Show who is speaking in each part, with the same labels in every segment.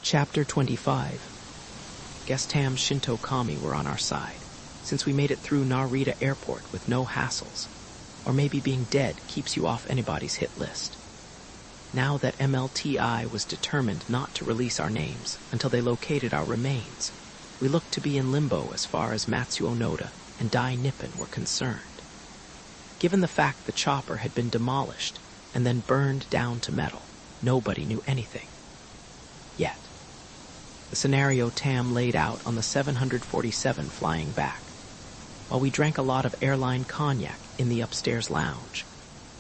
Speaker 1: Chapter 25. Guess Tam's Shinto kami were on our side, since we made it through Narita Airport with no hassles. Or maybe being dead keeps you off anybody's hit list. Now that MLTI was determined not to release our names until they located our remains, we looked to be in limbo as far as Matsuo Noda and Dai Nippon were concerned. Given the fact the chopper had been demolished and then burned down to metal, nobody knew anything. Yet. The scenario Tam laid out on the 747 flying back, while we drank a lot of airline cognac in the upstairs lounge,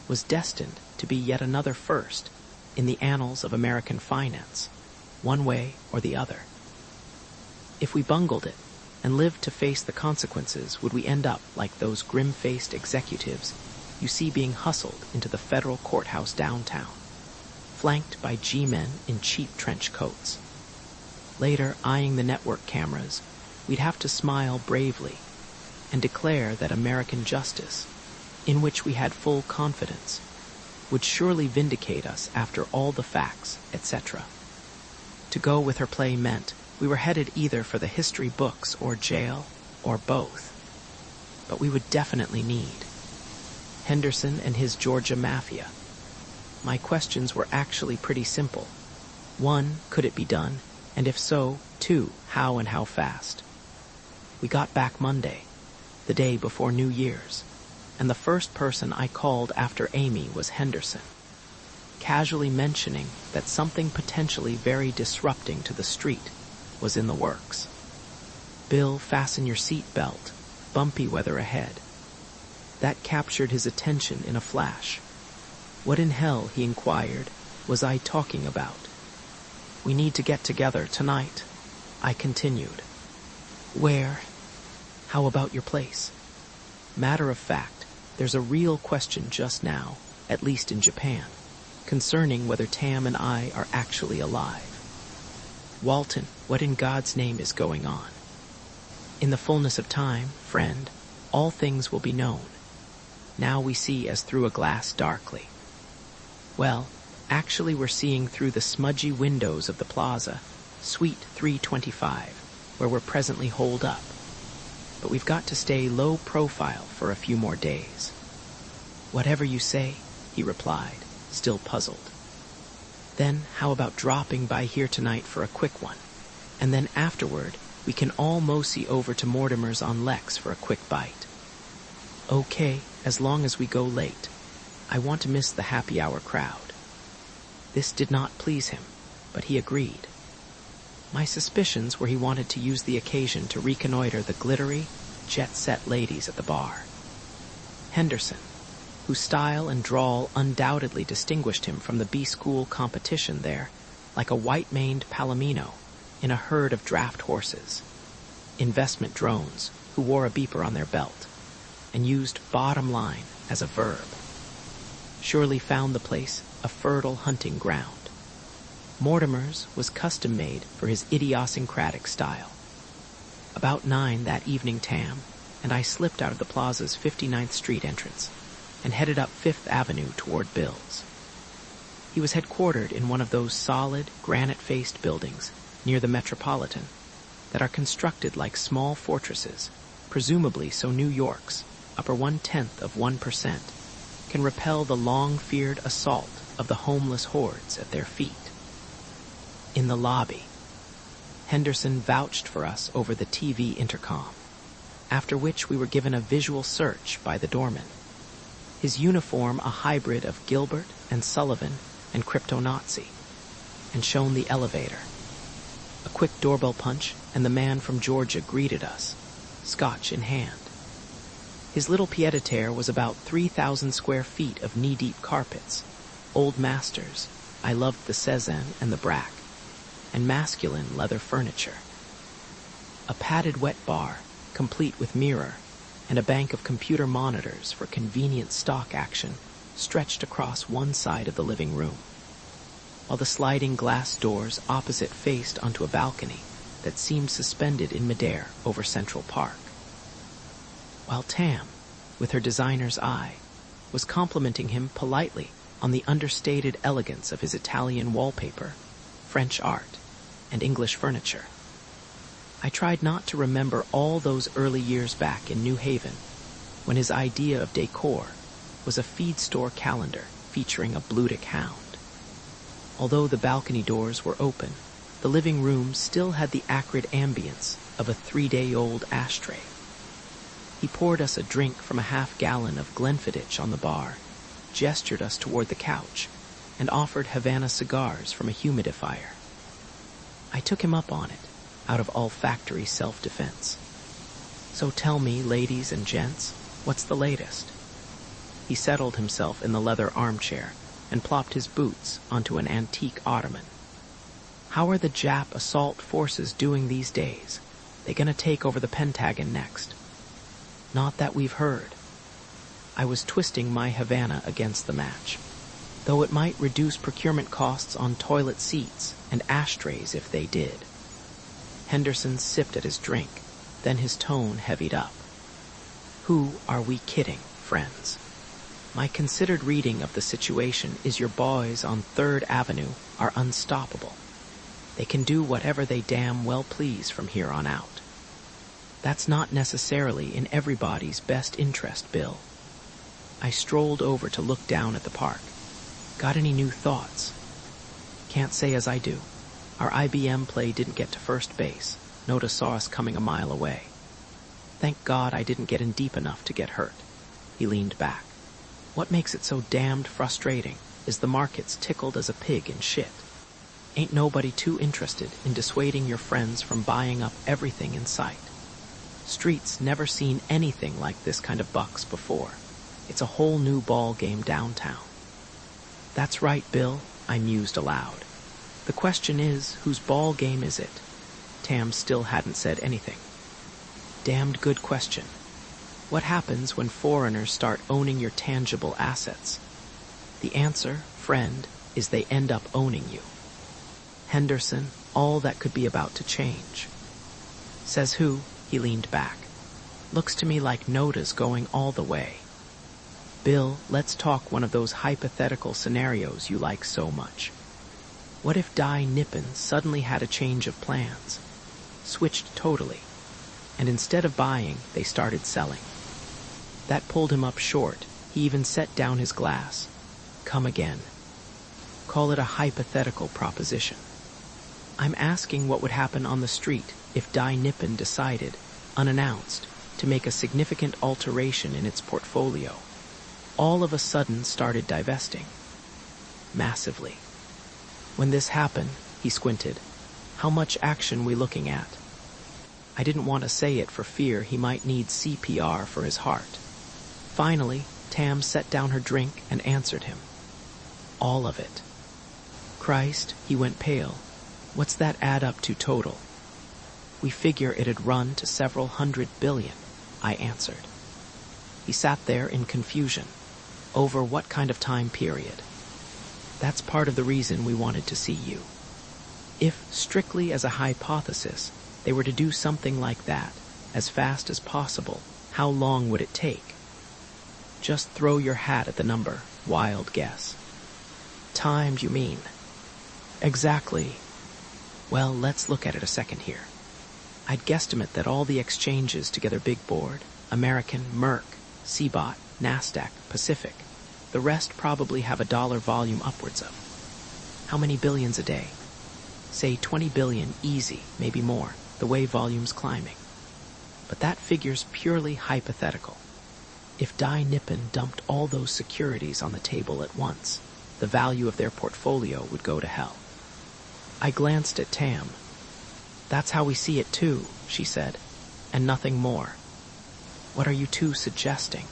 Speaker 1: was destined to be yet another first in the annals of American finance, one way or the other. If we bungled it and lived to face the consequences, would we end up like those grim-faced executives you see being hustled into the federal courthouse downtown, flanked by G-men in cheap trench coats? Later, eyeing the network cameras, we'd have to smile bravely and declare that American justice, in which we had full confidence, would surely vindicate us after all the facts, etc. To go with her play meant we were headed either for the history books or jail, or both. But we would definitely need Henderson and his Georgia Mafia. My questions were actually pretty simple. 1, could it be done? And if so, 2, how and how fast? We got back Monday, the day before New Year's, and the first person I called after Amy was Henderson, casually mentioning that something potentially very disrupting to the street was in the works. Bill, fasten your seat belt. Bumpy weather ahead. That captured his attention in a flash. What in hell, he inquired, was I talking about? We need to get together tonight, I continued. Where? How about your place? Matter of fact, there's a real question just now, at least in Japan, concerning whether Tam and I are actually alive. Walton, what in God's name is going on? In the fullness of time, friend, all things will be known. Now we see as through a glass darkly. Well, actually we're seeing through the smudgy windows of the plaza, Suite 325, where we're presently holed up. But we've got to stay low profile for a few more days. Whatever you say, he replied, still puzzled. Then how about dropping by here tonight for a quick one, and then afterward we can all mosey over to Mortimer's on Lex for a quick bite. Okay, as long as we go late. I want to miss the happy hour crowd. This did not please him, but he agreed. My suspicions were he wanted to use the occasion to reconnoiter the glittery, jet-set ladies at the bar. Henderson, whose style and drawl undoubtedly distinguished him from the B-school competition there, like a white-maned palomino in a herd of draft horses. Investment drones who wore a beeper on their belt and used bottom line as a verb. Surely found the place a fertile hunting ground. Mortimer's was custom-made for his idiosyncratic style. About 9 that evening, Tam and I slipped out of the plaza's 59th Street entrance and headed up 5th Avenue toward Bill's. He was headquartered in one of those solid, granite-faced buildings near the Metropolitan that are constructed like small fortresses, presumably so New York's upper 0.1%, can repel the long-feared assault of the homeless hordes at their feet. In the lobby, Henderson vouched for us over the TV intercom, after which we were given a visual search by the doorman, his uniform a hybrid of Gilbert and Sullivan and crypto-Nazi, and shown the elevator. A quick doorbell punch, and the man from Georgia greeted us, scotch in hand. His little pied-à-terre was about 3,000 square feet of knee-deep carpets, old masters, I loved the Cezanne and the Braque, and masculine leather furniture. A padded wet bar, complete with mirror, and a bank of computer monitors for convenient stock action stretched across one side of the living room, while the sliding glass doors opposite faced onto a balcony that seemed suspended in midair over Central Park. While Tam, with her designer's eye, was complimenting him politely on the understated elegance of his Italian wallpaper, French art, and English furniture. I tried not to remember all those early years back in New Haven, when his idea of decor was a feed store calendar featuring a Bluedick hound. Although the balcony doors were open, the living room still had the acrid ambience of a 3-day-old ashtray. He poured us a drink from a half-gallon of Glenfiddich on the bar, gestured us toward the couch, and offered Havana cigars from a humidifier. I took him up on it, out of olfactory self-defense. So tell me, ladies and gents, what's the latest? He settled himself in the leather armchair and plopped his boots onto an antique ottoman. How are the Jap assault forces doing these days? They gonna take over the Pentagon next? Not that we've heard. I was twisting my Havana against the match. Though it might reduce procurement costs on toilet seats and ashtrays if they did. Henderson sipped at his drink, then his tone heavied up. Who are we kidding, friends? My considered reading of the situation is your boys on 3rd Avenue are unstoppable. They can do whatever they damn well please from here on out. That's not necessarily in everybody's best interest, Bill. I strolled over to look down at the park. Got any new thoughts? Can't say as I do. Our IBM play didn't get to first base. Noda saw us coming a mile away. Thank God I didn't get in deep enough to get hurt. He leaned back. What makes it so damned frustrating is the market's tickled as a pig in shit. Ain't nobody too interested in dissuading your friends from buying up everything in sight. Streets never seen anything like this kind of bucks before. It's a whole new ball game downtown. That's right, Bill, I mused aloud. The question is, whose ball game is it? Tam still hadn't said anything. Damned good question. What happens when foreigners start owning your tangible assets? The answer, friend, is they end up owning you. Henderson, all that could be about to change. Says who? He leaned back. Looks to me like Noda's going all the way. Bill, let's talk one of those hypothetical scenarios you like so much. What if Dai Nippon suddenly had a change of plans? Switched totally. And instead of buying, they started selling. That pulled him up short. He even set down his glass. Come again. Call it a hypothetical proposition. I'm asking what would happen on the street if Dai Nippon decided, unannounced, to make a significant alteration in its portfolio. All of a sudden started divesting. Massively. When this happened, he squinted. How much action we looking at? I didn't want to say it for fear he might need CPR for his heart. Finally, Tam set down her drink and answered him. All of it. Christ, he went pale. What's that add up to total? We figure it'd run to several $100 billion, I answered. He sat there in confusion. Over what kind of time period? That's part of the reason we wanted to see you. If, strictly as a hypothesis, they were to do something like that, as fast as possible, how long would it take? Just throw your hat at the number, wild guess. Timed, you mean? Exactly. Well, let's look at it a second here. I'd guesstimate that all the exchanges together Big Board, American, Merck, CBOT, NASDAQ, Pacific, the rest probably have a dollar volume upwards of. How many billions a day? Say 20 billion, easy, maybe more, the way volume's climbing. But that figure's purely hypothetical. If Dai Nippon dumped all those securities on the table at once, the value of their portfolio would go to hell. I glanced at Tam. That's how we see it too, she said, and nothing more. What are you two suggesting?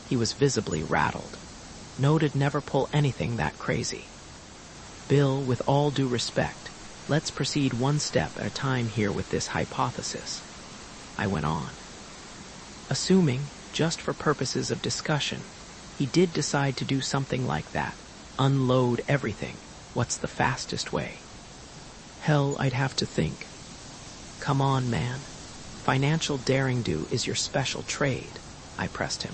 Speaker 1: He was visibly rattled. Noda'd never pull anything that crazy. Bill, with all due respect, let's proceed one step at a time here with this hypothesis. I went on. Assuming, just for purposes of discussion, he did decide to do something like that, unload everything, what's the fastest way? Hell, I'd have to think. Come on, man. Financial daring-do is your special trade, I pressed him.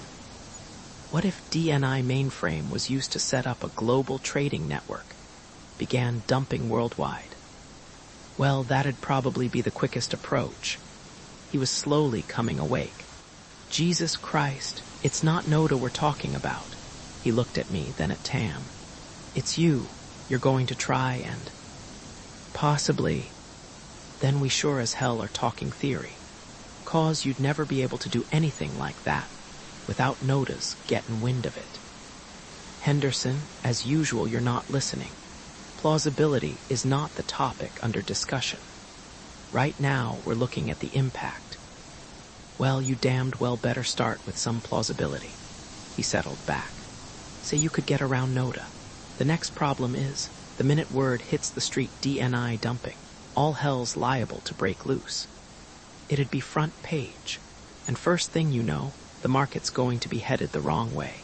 Speaker 1: What if DNI mainframe was used to set up a global trading network, began dumping worldwide? Well, that'd probably be the quickest approach. He was slowly coming awake. Jesus Christ, it's not Noda we're talking about. He looked at me, then at Tam. It's you. You're going to try and... Possibly. Then we sure as hell are talking theory. 'Cause you'd never be able to do anything like that without Noda's getting wind of it. Henderson, as usual, you're not listening. Plausibility is not the topic under discussion. Right now, we're looking at the impact. Well, you damned well better start with some plausibility. He settled back. Say you could get around Noda. The next problem is, the minute word hits the street DNI dumping, all hell's liable to break loose. It'd be front page, and first thing you know, the market's going to be headed the wrong way.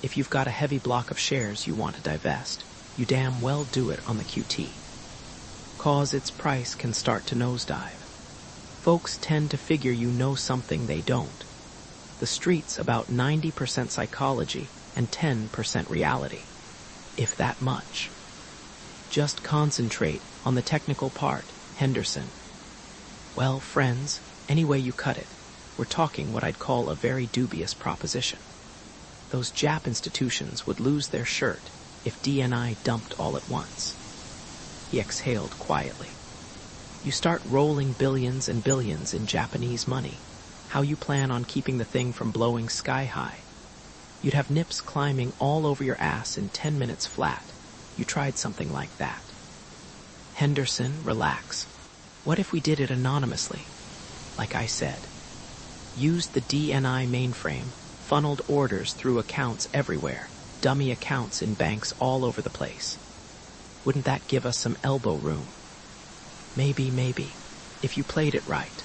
Speaker 1: If you've got a heavy block of shares you want to divest, you damn well do it on the QT. 'Cause its price can start to nosedive. Folks tend to figure you know something they don't. The street's about 90% psychology and 10% reality, if that much. Just concentrate on the technical part, Henderson. Well, friends, any way you cut it, we're talking what I'd call a very dubious proposition. Those Jap institutions would lose their shirt if DNI dumped all at once. He exhaled quietly. You start rolling billions and billions in Japanese money. How you plan on keeping the thing from blowing sky high? You'd have nips climbing all over your ass in 10 minutes flat. You tried something like that. Henderson, relax. What if we did it anonymously? Like I said. Used the DNI mainframe, funneled orders through accounts everywhere, dummy accounts in banks all over the place. Wouldn't that give us some elbow room? Maybe, if you played it right.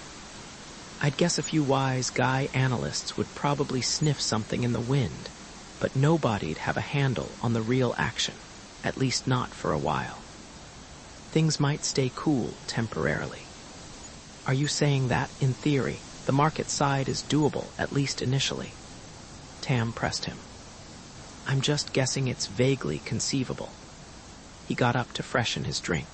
Speaker 1: I'd guess a few wise guy analysts would probably sniff something in the wind, but nobody'd have a handle on the real action, at least not for a while. Things might stay cool temporarily. Are you saying that, in theory, the market side is doable, at least initially? Tam pressed him. I'm just guessing it's vaguely conceivable. He got up to freshen his drink.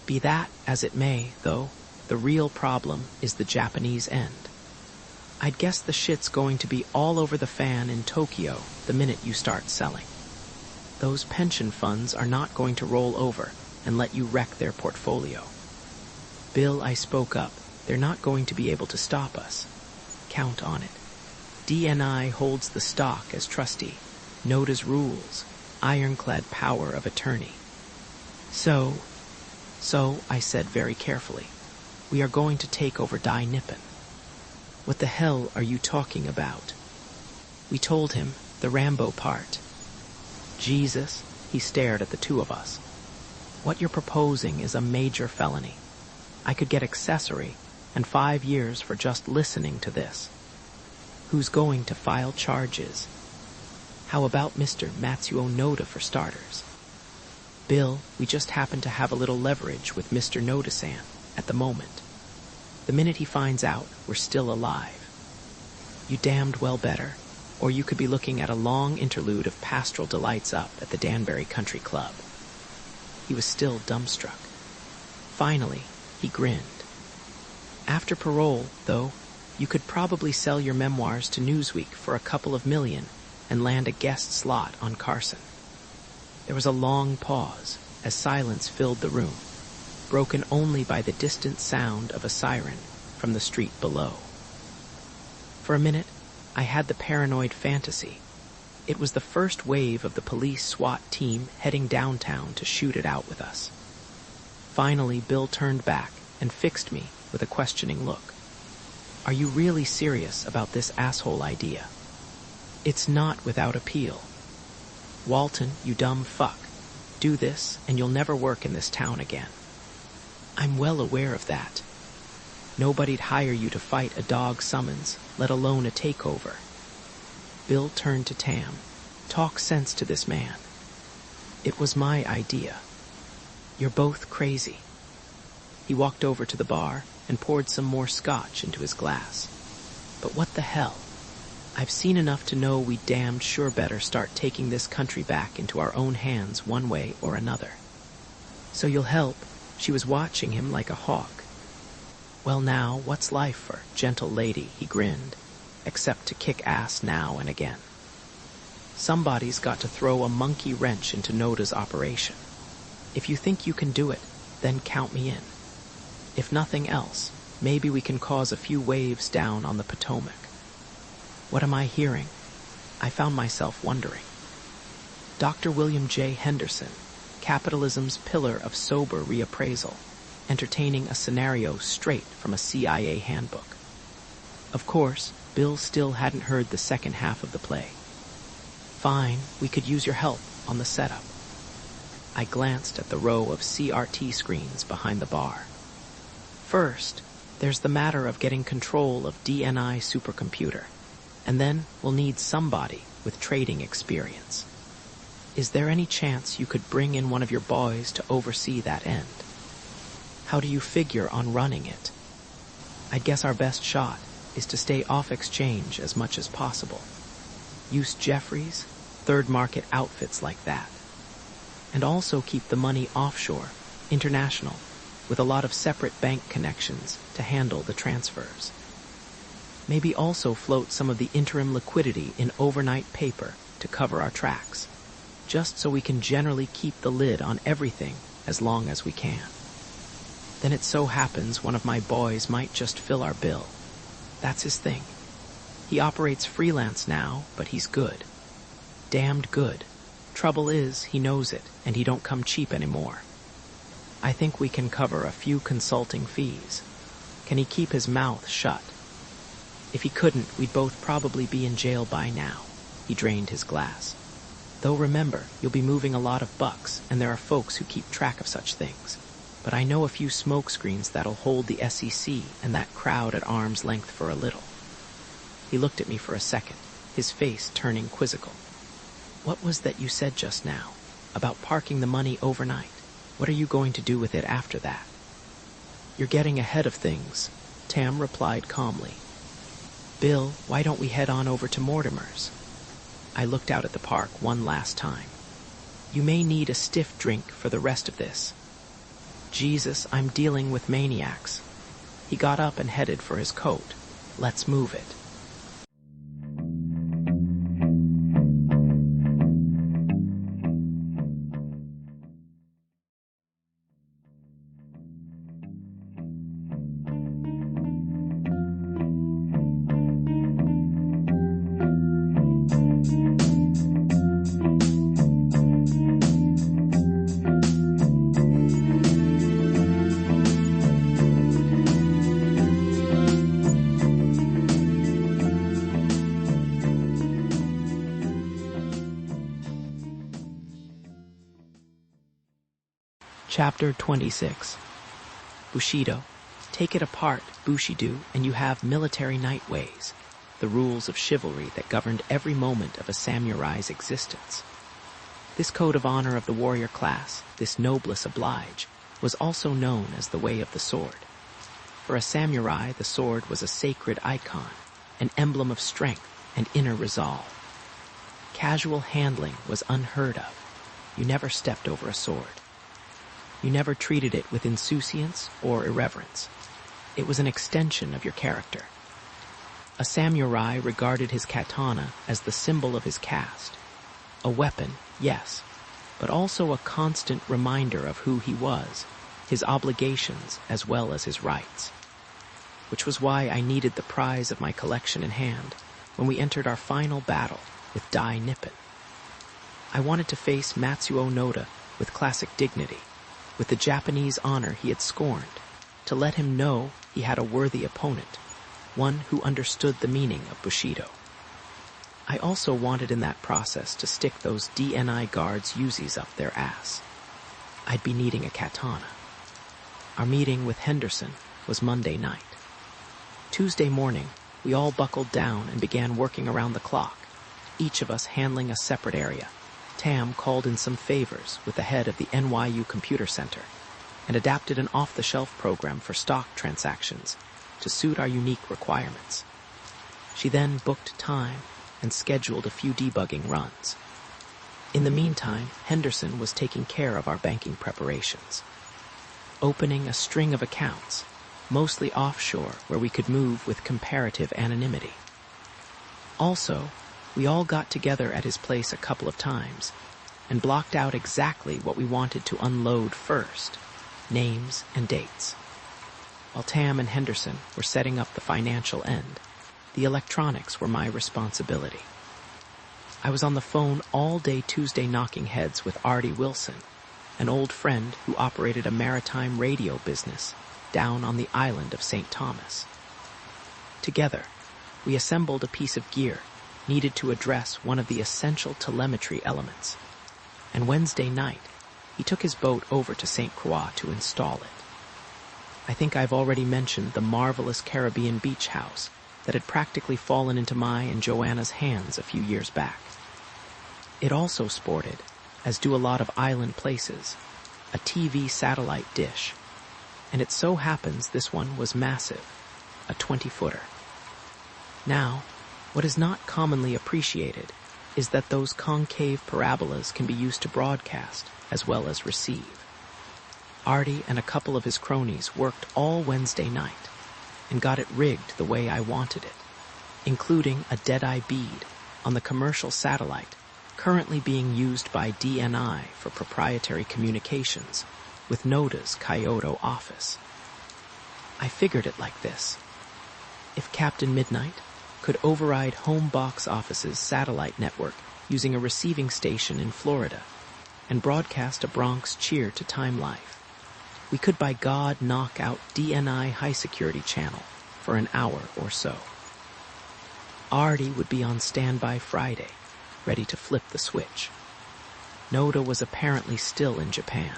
Speaker 1: Be that as it may, though, the real problem is the Japanese end. I'd guess the shit's going to be all over the fan in Tokyo the minute you start selling. Those pension funds are not going to roll over and let you wreck their portfolio. Bill, I spoke up. They're not going to be able to stop us. Count on it. DNI holds the stock as trustee. Noda's rules. Ironclad power of attorney. So, I said very carefully, we are going to take over Dai Nippon. What the hell are you talking about? We told him, the Rambo part. Jesus, he stared at the two of us. What you're proposing is a major felony. I could get accessory and 5 years for just listening to this. Who's going to file charges? How about Mr. Matsuo Noda for starters? Bill, we just happen to have a little leverage with Mr. Noda-san at the moment. The minute he finds out, we're still alive. You damned well better, or you could be looking at a long interlude of pastoral delights up at the Danbury Country Club. He was still dumbstruck. Finally, he grinned. After parole, though, you could probably sell your memoirs to Newsweek for a couple of million and land a guest slot on Carson. There was a long pause as silence filled the room, broken only by the distant sound of a siren from the street below. For a minute, I had the paranoid fantasy. It was the first wave of the police SWAT team heading downtown to shoot it out with us. Finally, Bill turned back and fixed me with a questioning look. Are you really serious about this asshole idea? It's not without appeal. Walton, you dumb fuck. Do this, and you'll never work in this town again. I'm well aware of that. Nobody'd hire you to fight a dog summons, let alone a takeover. Bill turned to Tam. Talk sense to this man. It was my idea. You're both crazy. He walked over to the bar and poured some more scotch into his glass. But what the hell? I've seen enough to know we damned sure better start taking this country back into our own hands one way or another. So you'll help, She was watching him like a hawk. "Well now, what's life for, gentle lady," he grinned, "except to kick ass now and again. Somebody's got to throw a monkey wrench into Noda's operation. If you think you can do it, then count me in. If nothing else, maybe we can cause a few waves down on the Potomac." What am I hearing? I found myself wondering. Dr. William J. Henderson, capitalism's pillar of sober reappraisal, entertaining a scenario straight from a CIA handbook. Of course, Bill still hadn't heard the second half of the play. "Fine, we could use your help on the setup." I glanced at the row of CRT screens behind the bar. First, there's the matter of getting control of DNI supercomputer, and then we'll need somebody with trading experience. Is there any chance you could bring in one of your boys to oversee that end? How do you figure on running it? I'd guess our best shot is to stay off exchange as much as possible. Use Jeffries, third market outfits like that. And also keep the money offshore, international, with a lot of separate bank connections to handle the transfers. Maybe also float some of the interim liquidity in overnight paper to cover our tracks, just so we can generally keep the lid on everything as long as we can. Then it so happens one of my boys might just fill our bill. That's his thing. He operates freelance now, but he's good. Damned good. Trouble is, he knows it, and he don't come cheap anymore. I think we can cover a few consulting fees. Can he keep his mouth shut? If he couldn't, we'd both probably be in jail by now. He drained his glass. Though remember, you'll be moving a lot of bucks, and there are folks who keep track of such things. But I know a few smoke screens that'll hold the SEC and that crowd at arm's length for a little. He looked at me for a second, his face turning quizzical. What was that you said just now, about parking the money overnight? What are you going to do with it after that? You're getting ahead of things, Tam replied calmly. Bill, why don't we head on over to Mortimer's? I looked out at the park one last time. You may need a stiff drink for the rest of this. Jesus, I'm dealing with maniacs. He got up and headed for his coat. Let's move it. Chapter 26. Bushido. Take it apart, Bushido, and you have military night ways, the rules of chivalry that governed every moment of a samurai's existence. This code of honor of the warrior class, this noblesse oblige, was also known as the way of the sword. For a samurai, the sword was a sacred icon, an emblem of strength and inner resolve. Casual handling was unheard of. You never stepped over a sword. You never treated it with insouciance or irreverence. It was an extension of your character. A samurai regarded his katana as the symbol of his caste. A weapon, yes, but also a constant reminder of who he was, his obligations as well as his rights. Which was why I needed the prize of my collection in hand when we entered our final battle with Dai Nippon. I wanted to face Matsuo Noda with classic dignity, with the Japanese honor he had scorned, to let him know he had a worthy opponent, one who understood the meaning of Bushido. I also wanted in that process to stick those DNI guards' Uzis up their ass. I'd be needing a katana. Our meeting with Henderson was Monday night. Tuesday morning, we all buckled down and began working around the clock, each of us handling a separate area. Tam called in some favors with the head of the NYU Computer Center and adapted an off-the-shelf program for stock transactions to suit our unique requirements. She then booked time and scheduled a few debugging runs. In the meantime, Henderson was taking care of our banking preparations. opening a string of accounts, mostly offshore where we could move with comparative anonymity. Also, we all got together at his place a couple of times and blocked out exactly what we wanted to unload first, names and dates. While Tam and Henderson were setting up the financial end, the electronics were my responsibility. I was on the phone all day Tuesday knocking heads with Artie Wilson, an old friend who operated a maritime radio business down on the island of St. Thomas. Together, we assembled a piece of gear needed to address one of the essential telemetry elements, and Wednesday night, he took his boat over to St. Croix to install it. I think I've already mentioned the marvelous Caribbean beach house that had practically fallen into my and Joanna's hands a few years back. It also sported, as do a lot of island places, a TV satellite dish, and it so happens this one was massive, a 20-footer. Now, what is not commonly appreciated is that those concave parabolas can be used to broadcast as well as receive. Artie and a couple of his cronies worked all Wednesday night and got it rigged the way I wanted it, including a dead-eye bead on the commercial satellite currently being used by DNI for proprietary communications with Noda's Kyoto office. I figured it like this. If Captain Midnight could override Home Box Office's satellite network using a receiving station in Florida and broadcast a Bronx cheer to Time Life, we could by God knock out DNI High Security Channel for an hour or so. Artie would be on standby Friday, ready to flip the switch. Noda was apparently still in Japan,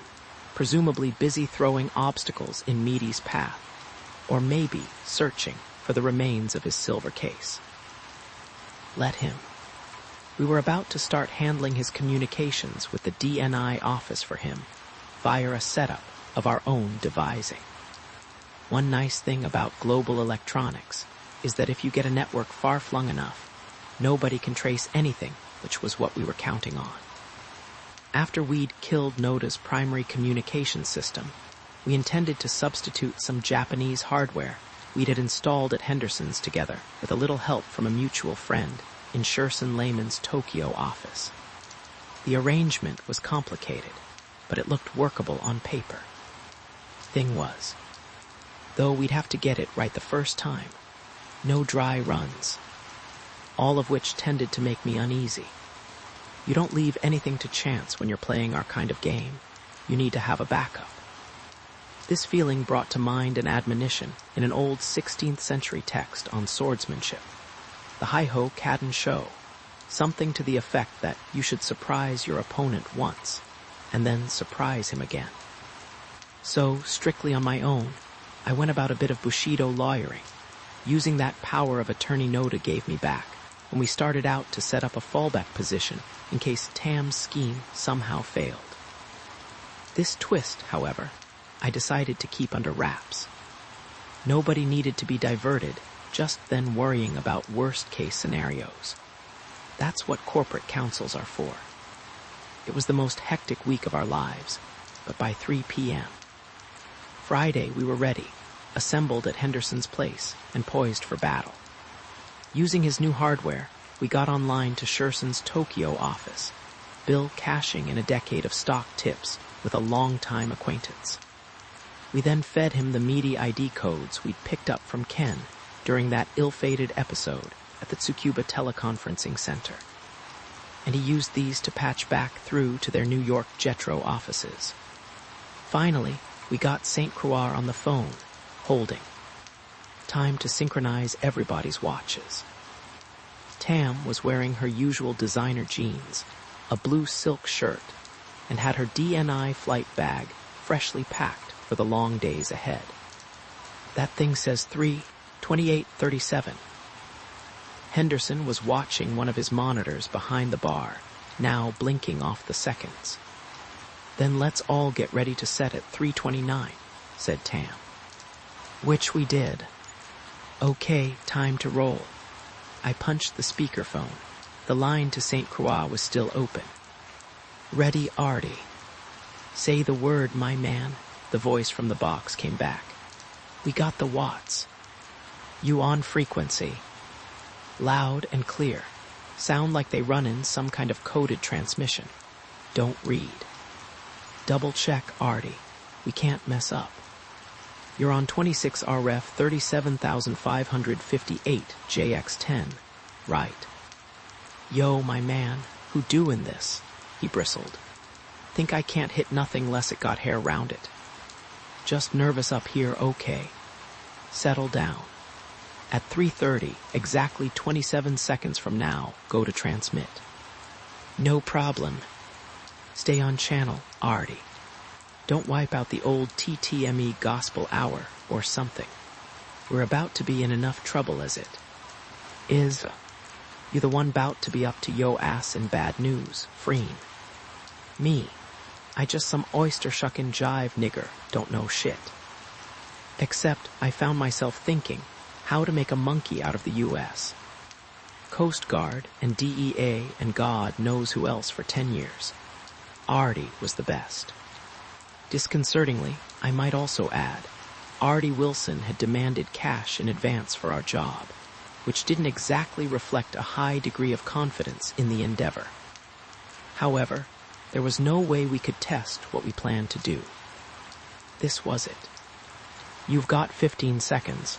Speaker 1: presumably busy throwing obstacles in Meaty's path, or maybe searching for the remains of his silver case. Let him. We were about to start handling his communications with the DNI office for him via a setup of our own devising. One nice thing about global electronics is that if you get a network far-flung enough, nobody can trace anything, which was what we were counting on. After we'd killed Noda's primary communication system, we intended to substitute some Japanese hardware we'd had installed at Henderson's together with a little help from a mutual friend in Sherson Lehman's Tokyo office. The arrangement was complicated, but it looked workable on paper. Thing was, though we'd have to get it right the first time, no dry runs, all of which tended to make me uneasy. You don't leave anything to chance when you're playing our kind of game. You need to have a backup. This feeling brought to mind an admonition in an old 16th century text on swordsmanship. The Hi-Ho Cadden Show, something to the effect that you should surprise your opponent once, and then surprise him again. So, strictly on my own, I went about a bit of Bushido lawyering, using that power of attorney Noda gave me back when we started out to set up a fallback position in case Tam's scheme somehow failed. This twist, however, I decided to keep under wraps. Nobody needed to be diverted just then worrying about worst-case scenarios. That's what corporate councils are for. It was the most hectic week of our lives, but by 3 p.m. Friday we were ready, assembled at Henderson's place and poised for battle. Using his new hardware, we got online to Sherson's Tokyo office, Bill cashing in a decade of stock tips with a long-time acquaintance. We then fed him the meaty ID codes we'd picked up from Ken during that ill-fated episode at the Tsukuba Teleconferencing Center, and he used these to patch back through to their New York Jetro offices. Finally, we got St. Croix on the phone, holding. Time to synchronize everybody's watches. Tam was wearing her usual designer jeans, a blue silk shirt, and had her DNI flight bag freshly packed for the long days ahead. That thing says 3:28:37. Henderson was watching one of his monitors behind the bar, now blinking off the seconds. Then let's all get ready to set at 3:29, said Tam. Which we did. Okay, time to roll. I punched the speakerphone. The line to St. Croix was still open. Ready, Artie. Say the word, my man. The voice from the box came back. We got the watts. You on frequency. Loud and clear. Sound like they run in some kind of coded transmission. Don't read. Double check, Artie. We can't mess up. You're on 26 RF 37,558 JX10. Right. Yo, my man, who doing this? He bristled. Think I can't hit nothing less it got hair round it. Just nervous up here, okay. Settle down. At 3:30, exactly 27 seconds from now, go to transmit. No problem. Stay on channel, Artie. Don't wipe out the old TTME gospel hour or something. We're about to be in enough trouble as it is. You the one bout to be up to yo ass in bad news, Freen. Me. I just some oyster-shuckin' jive nigger, don't know shit. Except I found myself thinking how to make a monkey out of the U.S. Coast Guard and DEA and God knows who else for 10 years. Artie was the best. Disconcertingly, I might also add, Artie Wilson had demanded cash in advance for our job, which didn't exactly reflect a high degree of confidence in the endeavor. However, there was no way we could test what we planned to do. This was it. You've got 15 seconds.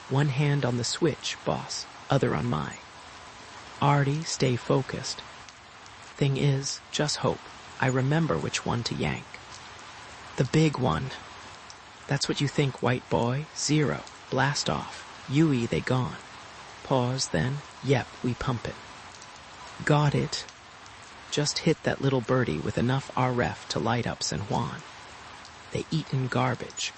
Speaker 1: One hand on the switch, boss, other on my. Artie, stay focused. Thing is, just hope I remember which one to yank. The big one. That's what you think, white boy. 0. Blast off. Yui, they gone. Pause, then. Yep, we pumpin'. Got it. Just hit that little birdie with enough RF to light up San Juan. They eatin' garbage.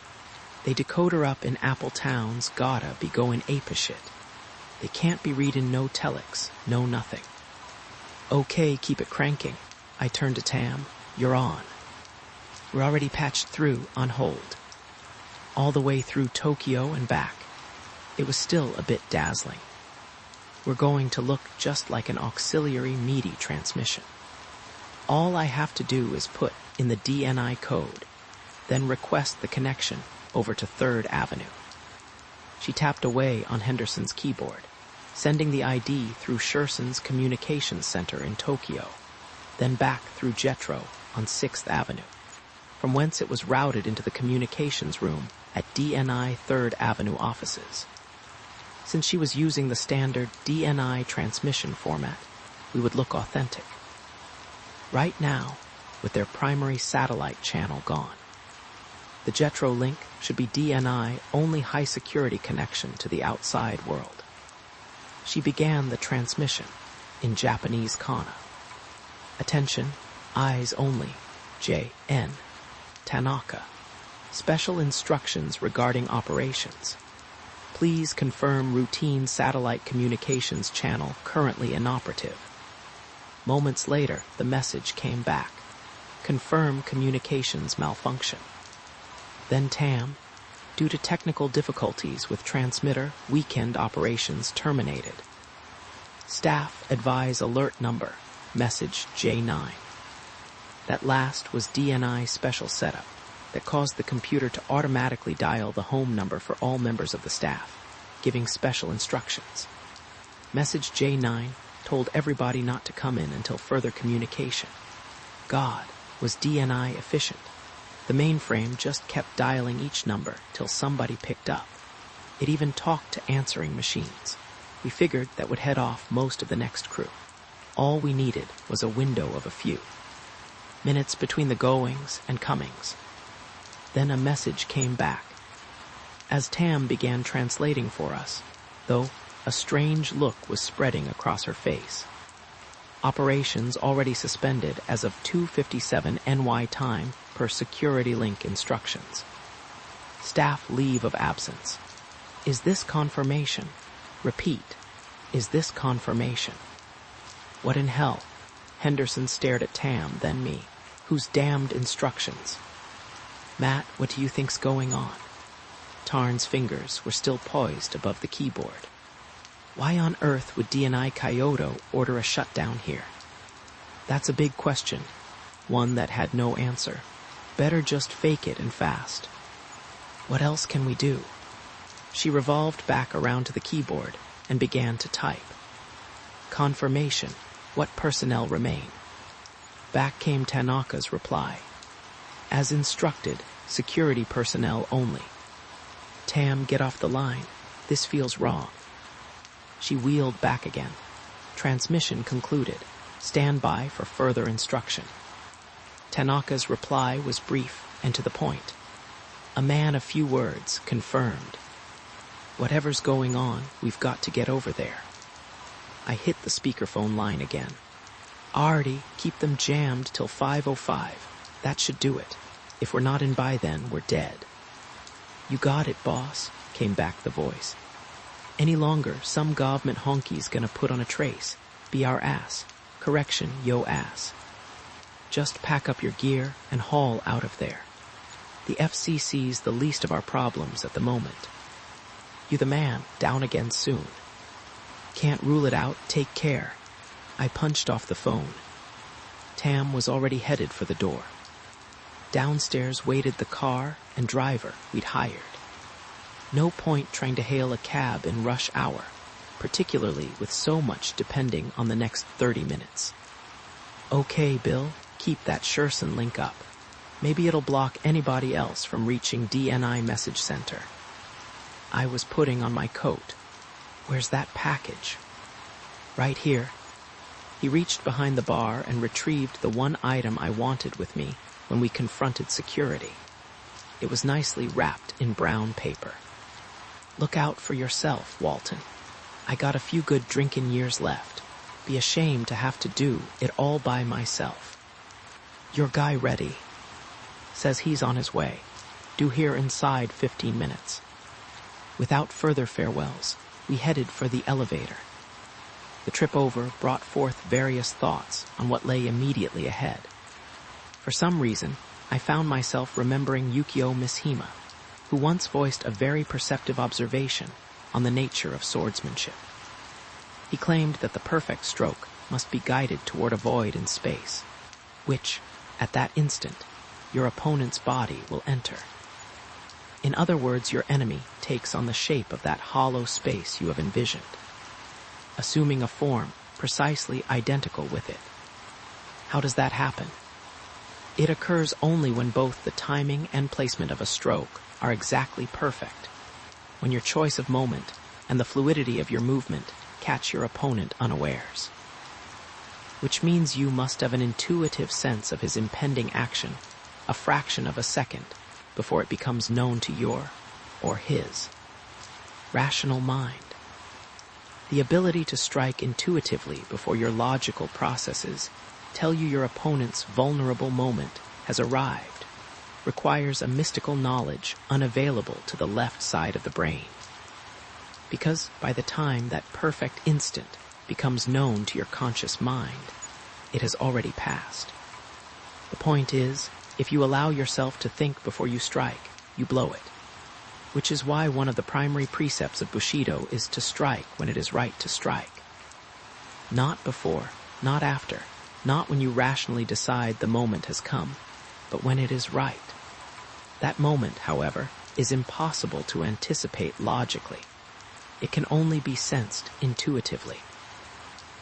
Speaker 1: They decoder up in Apple Towns gotta be goin' apeshit. They can't be readin' no telex, no nothing. Okay, keep it cranking. I turn to Tam. You're on. We're already patched through on hold. All the way through Tokyo and back. It was still a bit dazzling. We're going to look just like an auxiliary MIDI transmission. All I have to do is put in the DNI code, then request the connection over to 3rd Avenue. She tapped away on Henderson's keyboard, sending the ID through Sherson's Communications Center in Tokyo, then back through Jetro on 6th Avenue, from whence it was routed into the communications room at DNI 3rd Avenue offices. Since she was using the standard DNI transmission format, we would look authentic. Right now, with their primary satellite channel gone. The Jetro link should be DNI only high security connection to the outside world. She began the transmission in Japanese kana. Attention, eyes only, J.N. Tanaka. Special instructions regarding operations. Please confirm routine satellite communications channel currently inoperative. Moments later, the message came back. Confirm communications malfunction. Then Tam, due to technical difficulties with transmitter, weekend operations terminated. Staff advise alert number, message J9. That last was DNI special setup that caused the computer to automatically dial the home number for all members of the staff, giving special instructions. Message J9 told everybody not to come in until further communication. God, was DNI efficient? The mainframe just kept dialing each number till somebody picked up. It even talked to answering machines. We figured that would head off most of the next crew. All we needed was a window of a few minutes between the goings and comings. Then a message came back. As Tam began translating for us, though, a strange look was spreading across her face. Operations already suspended as of 2:57 NY time per security link instructions. Staff leave of absence. Is this confirmation? Repeat. Is this confirmation? What in hell? Henderson stared at Tam, then me. Whose damned instructions? Matt, what do you think's going on? Tarn's fingers were still poised above the keyboard. Why on earth would DNI Kyoto order a shutdown here? That's a big question, one that had no answer. Better just fake it and fast. What else can we do? She revolved back around to the keyboard and began to type. Confirmation. What personnel remain? Back came Tanaka's reply. As instructed, security personnel only. Tam, get off the line. This feels wrong. She wheeled back again. Transmission concluded. Stand by for further instruction. Tanaka's reply was brief and to the point. A man of few words, confirmed. Whatever's going on, we've got to get over there. I hit the speakerphone line again. Artie, keep them jammed till 5:05. That should do it. If we're not in by then, we're dead. You got it, boss, came back the voice. Any longer, some government honkey's gonna put on a trace. Be our ass. Correction, yo ass. Just pack up your gear and haul out of there. The FCC's the least of our problems at the moment. You the man, down again soon. Can't rule it out, take care. I punched off the phone. Tam was already headed for the door. Downstairs waited the car and driver we'd hired. No point trying to hail a cab in rush hour, particularly with so much depending on the next 30 minutes. Okay, Bill, keep that Sherson link up. Maybe it'll block anybody else from reaching DNI Message Center. I was putting on my coat. Where's that package? Right here. He reached behind the bar and retrieved the one item I wanted with me when we confronted security. It was nicely wrapped in brown paper. Look out for yourself, Walton. I got a few good drinking years left. Be ashamed to have to do it all by myself. Your guy ready. Says he's on his way. Due here inside 15 minutes. Without further farewells, we headed for the elevator. The trip over brought forth various thoughts on what lay immediately ahead. For some reason, I found myself remembering Yukio Mishima, who once voiced a very perceptive observation on the nature of swordsmanship. He claimed that the perfect stroke must be guided toward a void in space, which, at that instant, your opponent's body will enter. In other words, your enemy takes on the shape of that hollow space you have envisioned, assuming a form precisely identical with it. How does that happen? It occurs only when both the timing and placement of a stroke are exactly perfect, when your choice of moment and the fluidity of your movement catch your opponent unawares. Which means you must have an intuitive sense of his impending action, a fraction of a second, before it becomes known to your, or his, rational mind. The ability to strike intuitively before your logical processes tell you your opponent's vulnerable moment has arrived requires a mystical knowledge unavailable to the left side of the brain. Because by the time that perfect instant becomes known to your conscious mind, it has already passed. The point is, if you allow yourself to think before you strike, you blow it. Which is why one of the primary precepts of Bushido is to strike when it is right to strike. Not before, not after, not when you rationally decide the moment has come, but when it is right. That moment, however, is impossible to anticipate logically. It can only be sensed intuitively.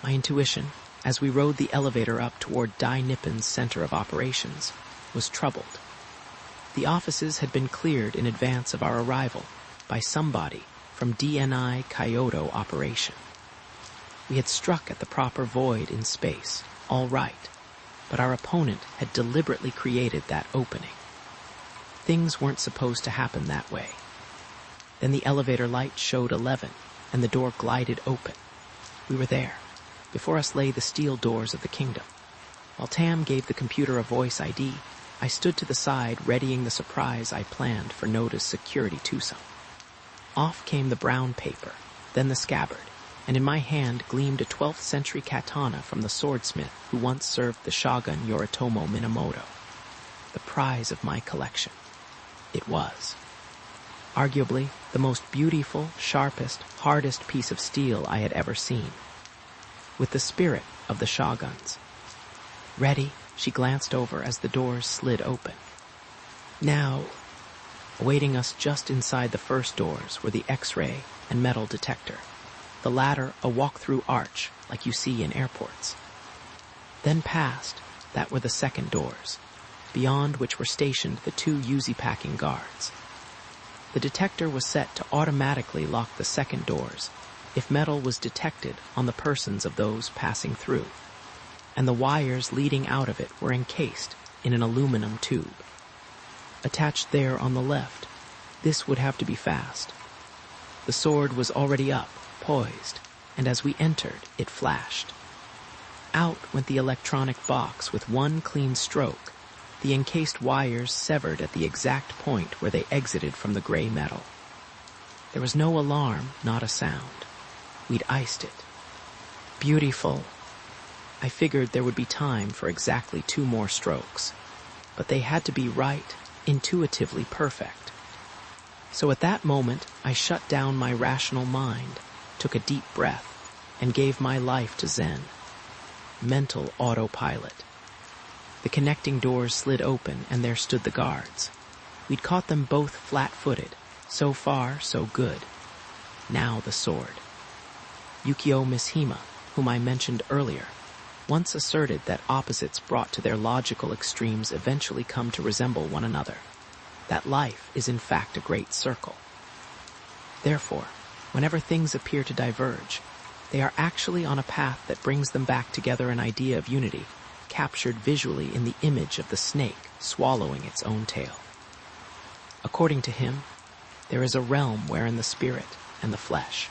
Speaker 1: My intuition, as we rode the elevator up toward Dai Nippon's center of operations, was troubled. The offices had been cleared in advance of our arrival by somebody from DNI Kyoto operation. We had struck at the proper void in space, all right, but our opponent had deliberately created that opening. Things weren't supposed to happen that way. Then the elevator light showed 11, and the door glided open. We were there. Before us lay the steel doors of the kingdom. While Tam gave the computer a voice ID, I stood to the side readying the surprise I planned for Noda's security twosome. Off came the brown paper, then the scabbard, and in my hand gleamed a 12th century katana from the swordsmith who once served the shogun Yoritomo Minamoto. The prize of my collection. It was. Arguably, the most beautiful, sharpest, hardest piece of steel I had ever seen. With the spirit of the shoguns. Ready? She glanced over as the doors slid open. Now, awaiting us just inside the first doors were the X-ray and metal detector, the latter a walk-through arch like you see in airports. Then past that were the second doors, beyond which were stationed the two Uzi-packing guards. The detector was set to automatically lock the second doors if metal was detected on the persons of those passing through, and the wires leading out of it were encased in an aluminum tube. Attached there on the left, this would have to be fast. The sword was already up, poised, and as we entered, it flashed. Out went the electronic box with one clean stroke, the encased wires severed at the exact point where they exited from the gray metal. There was no alarm, not a sound. We'd iced it. Beautiful. I figured there would be time for exactly 2 more strokes, but they had to be right, intuitively perfect. So at that moment, I shut down my rational mind, took a deep breath, and gave my life to Zen. Mental autopilot. The connecting doors slid open, and there stood the guards. We'd caught them both flat-footed. So far, so good. Now the sword. Yukio Mishima, whom I mentioned earlier, once asserted that opposites brought to their logical extremes eventually come to resemble one another, that life is in fact a great circle. Therefore, whenever things appear to diverge, they are actually on a path that brings them back together, an idea of unity, captured visually in the image of the snake swallowing its own tail. According to him, there is a realm wherein the spirit and the flesh,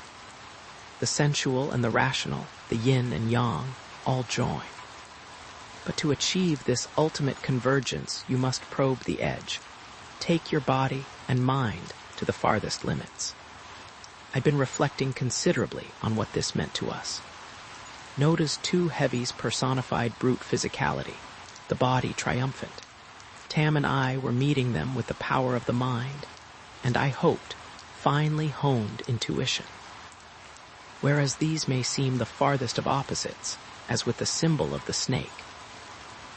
Speaker 1: the sensual and the rational, the yin and yang, all join. But to achieve this ultimate convergence, you must probe the edge, take your body and mind to the farthest limits. I'd been reflecting considerably on what this meant to us. Noda's 2 heavies personified brute physicality, the body triumphant. Tam and I were meeting them with the power of the mind, and I hoped, finely honed intuition. Whereas these may seem the farthest of opposites, as with the symbol of the snake,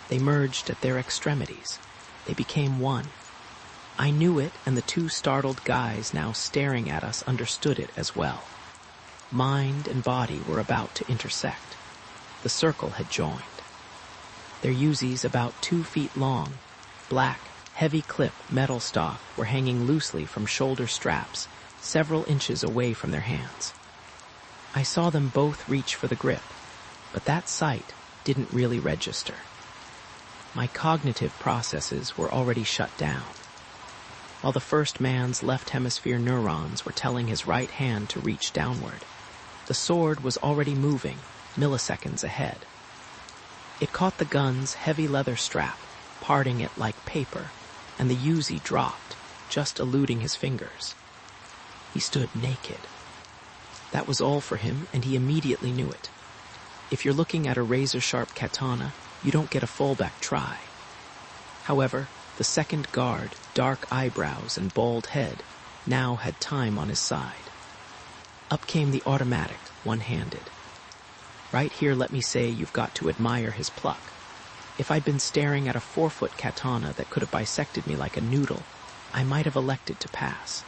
Speaker 1: they merged at their extremities. They became one. I knew it, and the 2 startled guys now staring at us understood it as well. Mind and body were about to intersect. The circle had joined. Their Uzis, about 2 feet long, black, heavy-clip metal stock, were hanging loosely from shoulder straps, several inches away from their hands. I saw them both reach for the grip, but that sight didn't really register. My cognitive processes were already shut down. While the first man's left hemisphere neurons were telling his right hand to reach downward, the sword was already moving, milliseconds ahead. It caught the gun's heavy leather strap, parting it like paper, and the Uzi dropped, just eluding his fingers. He stood naked. That was all for him, and he immediately knew it. If you're looking at a razor-sharp katana, you don't get a fallback try. However, the second guard, dark eyebrows and bald head, now had time on his side. Up came the automatic, one-handed. Right here, let me say, you've got to admire his pluck. If I'd been staring at a 4-foot katana that could have bisected me like a noodle, I might have elected to pass.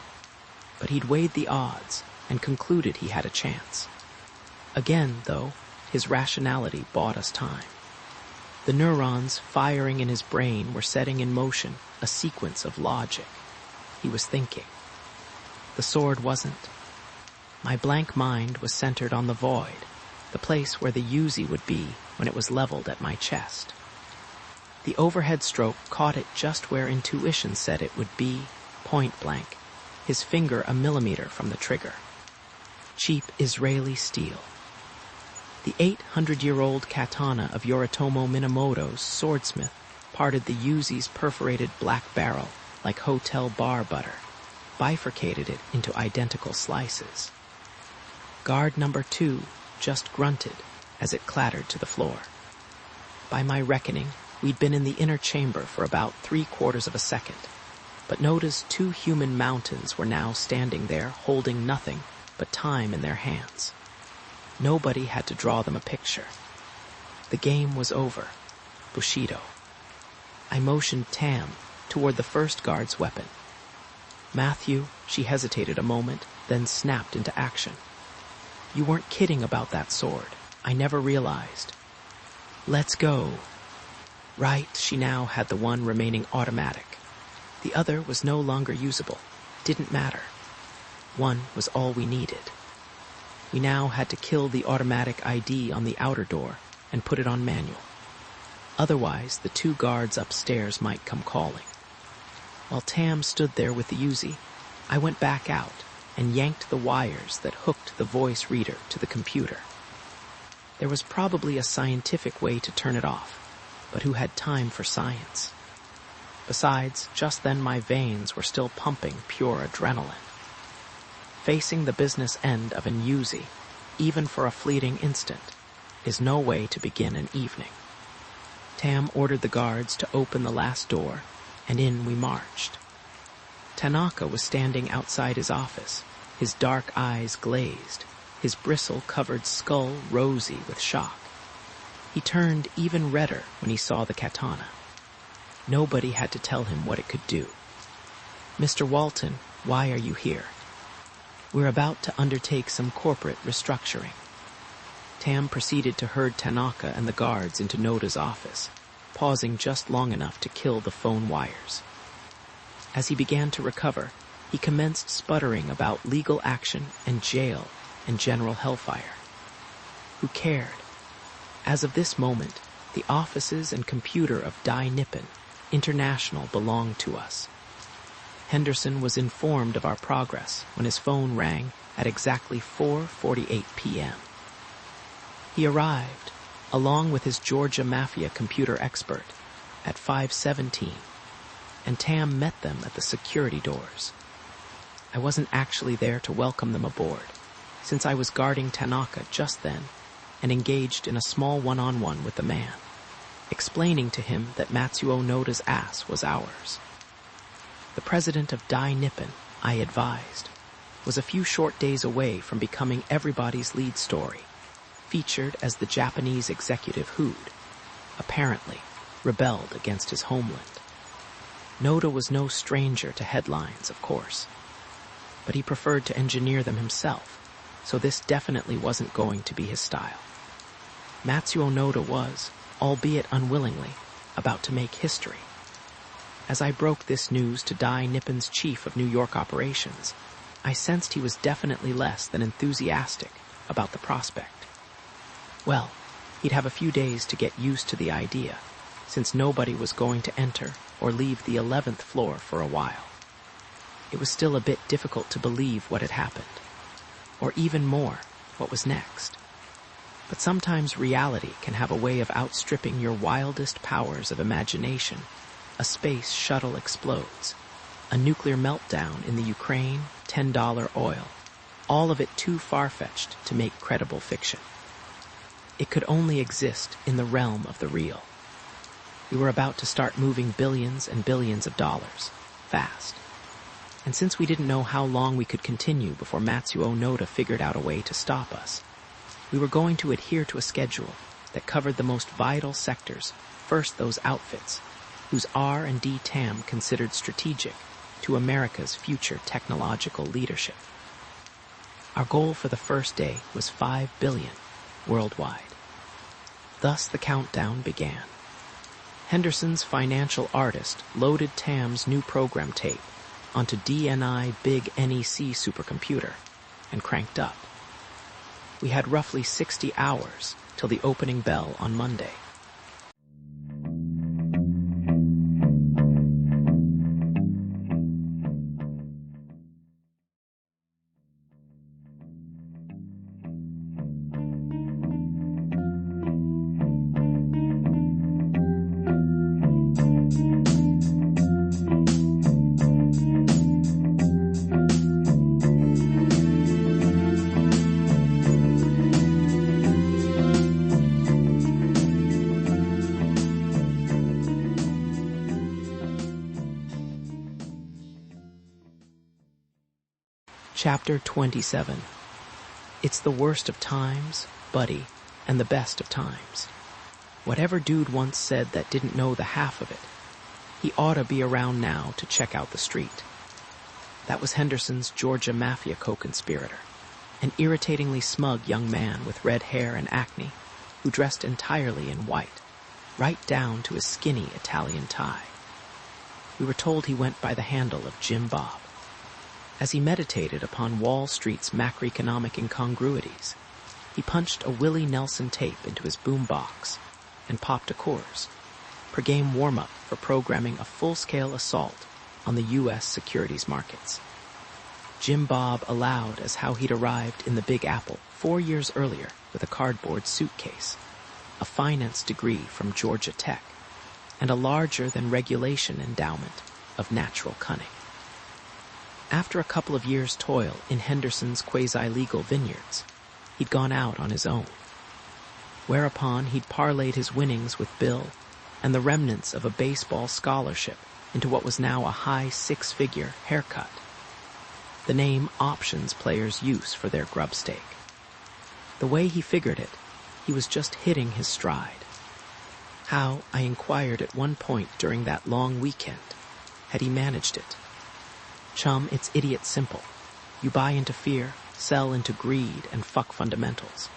Speaker 1: But he'd weighed the odds and concluded he had a chance. Again, though, his rationality bought us time. The neurons firing in his brain were setting in motion a sequence of logic. He was thinking. The sword wasn't. My blank mind was centered on the void, the place where the Uzi would be when it was leveled at my chest. The overhead stroke caught it just where intuition said it would be, point blank, his finger a millimeter from the trigger. Cheap Israeli steel. The 800-year-old katana of Yoritomo Minamoto's swordsmith parted the Uzi's perforated black barrel like hotel bar butter, bifurcated it into identical slices. Guard number 2 just grunted as it clattered to the floor. By my reckoning, we'd been in the inner chamber for about 3/4 of a second, but Noda's 2 human mountains were now standing there holding nothing but time in their hands. Nobody had to draw them a picture. The game was over. Bushido. I motioned Tam toward the first guard's weapon. Matthew, she hesitated a moment, then snapped into action. You weren't kidding about that sword. I never realized. Let's go. Right, she now had the one remaining automatic. The other was no longer usable. Didn't matter. One was all we needed. We now had to kill the automatic ID on the outer door and put it on manual. Otherwise, the two guards upstairs might come calling. While Tam stood there with the Uzi, I went back out and yanked the wires that hooked the voice reader to the computer. There was probably a scientific way to turn it off, but who had time for science? Besides, just then my veins were still pumping pure adrenaline. Facing the business end of an Uzi, even for a fleeting instant, is no way to begin an evening. Tam ordered the guards to open the last door, and in we marched. Tanaka was standing outside his office, his dark eyes glazed, his bristle-covered skull rosy with shock. He turned even redder when he saw the katana. Nobody had to tell him what it could do. Mr. Walton, why are you here? We're about to undertake some corporate restructuring. Tam proceeded to herd Tanaka and the guards into Noda's office, pausing just long enough to kill the phone wires. As he began to recover, he commenced sputtering about legal action and jail and general hellfire. Who cared? As of this moment, the offices and computer of Dai Nippon International belonged to us. Henderson was informed of our progress when his phone rang at exactly 4:48 p.m. He arrived, along with his Georgia Mafia computer expert, at 5:17, and Tam met them at the security doors. I wasn't actually there to welcome them aboard, since I was guarding Tanaka just then and engaged in a small one-on-one with the man, explaining to him that Matsuo Noda's ass was ours. The president of Dai Nippon, I advised, was a few short days away from becoming everybody's lead story, featured as the Japanese executive who'd, apparently, rebelled against his homeland. Noda was no stranger to headlines, of course, but he preferred to engineer them himself, so this definitely wasn't going to be his style. Matsuo Noda was, albeit unwillingly, about to make history. As I broke this news to Dai Nippon's chief of New York operations, I sensed he was definitely less than enthusiastic about the prospect. Well, he'd have a few days to get used to the idea, since nobody was going to enter or leave the 11th floor for a while. It was still a bit difficult to believe what had happened, or even more, what was next. But sometimes reality can have a way of outstripping your wildest powers of imagination. A space shuttle explodes, a nuclear meltdown in the Ukraine, $10 oil, all of it too far-fetched to make credible fiction. It could only exist in the realm of the real. We were about to start moving billions and billions of dollars, fast. And since we didn't know how long we could continue before Matsuo Noda figured out a way to stop us, we were going to adhere to a schedule that covered the most vital sectors, first those outfits, whose R&D TAM considered strategic to America's future technological leadership. Our goal for the first day was 5 billion worldwide. Thus the countdown began. Henderson's financial artist loaded TAM's new program tape onto DNI Big NEC supercomputer and cranked up. We had roughly 60 hours till the opening bell on Monday. Chapter 27. It's the worst of times, buddy, and the best of times. Whatever dude once said that didn't know the half of it. He ought to be around now to check out the street. That was Henderson's Georgia Mafia co-conspirator, an irritatingly smug young man with red hair and acne who dressed entirely in white, right down to his skinny Italian tie. We were told he went by the handle of Jim Bob. As he meditated upon Wall Street's macroeconomic incongruities, he punched a Willie Nelson tape into his boombox and popped a Coors, per-game warm-up for programming a full-scale assault on the U.S. securities markets. Jim Bob allowed as how he'd arrived in the Big Apple 4 years earlier with a cardboard suitcase, a finance degree from Georgia Tech, and a larger-than-regulation endowment of natural cunning. After a couple of years' toil in Henderson's quasi-legal vineyards, he'd gone out on his own, whereupon he'd parlayed his winnings with Bill and the remnants of a baseball scholarship into what was now a high six-figure haircut, the name options players use for their grub stake. The way he figured it, he was just hitting his stride. How, I inquired at one point during that long weekend, had he managed it? Chum, it's idiot simple. You buy into fear, sell into greed, and fuck fundamentals.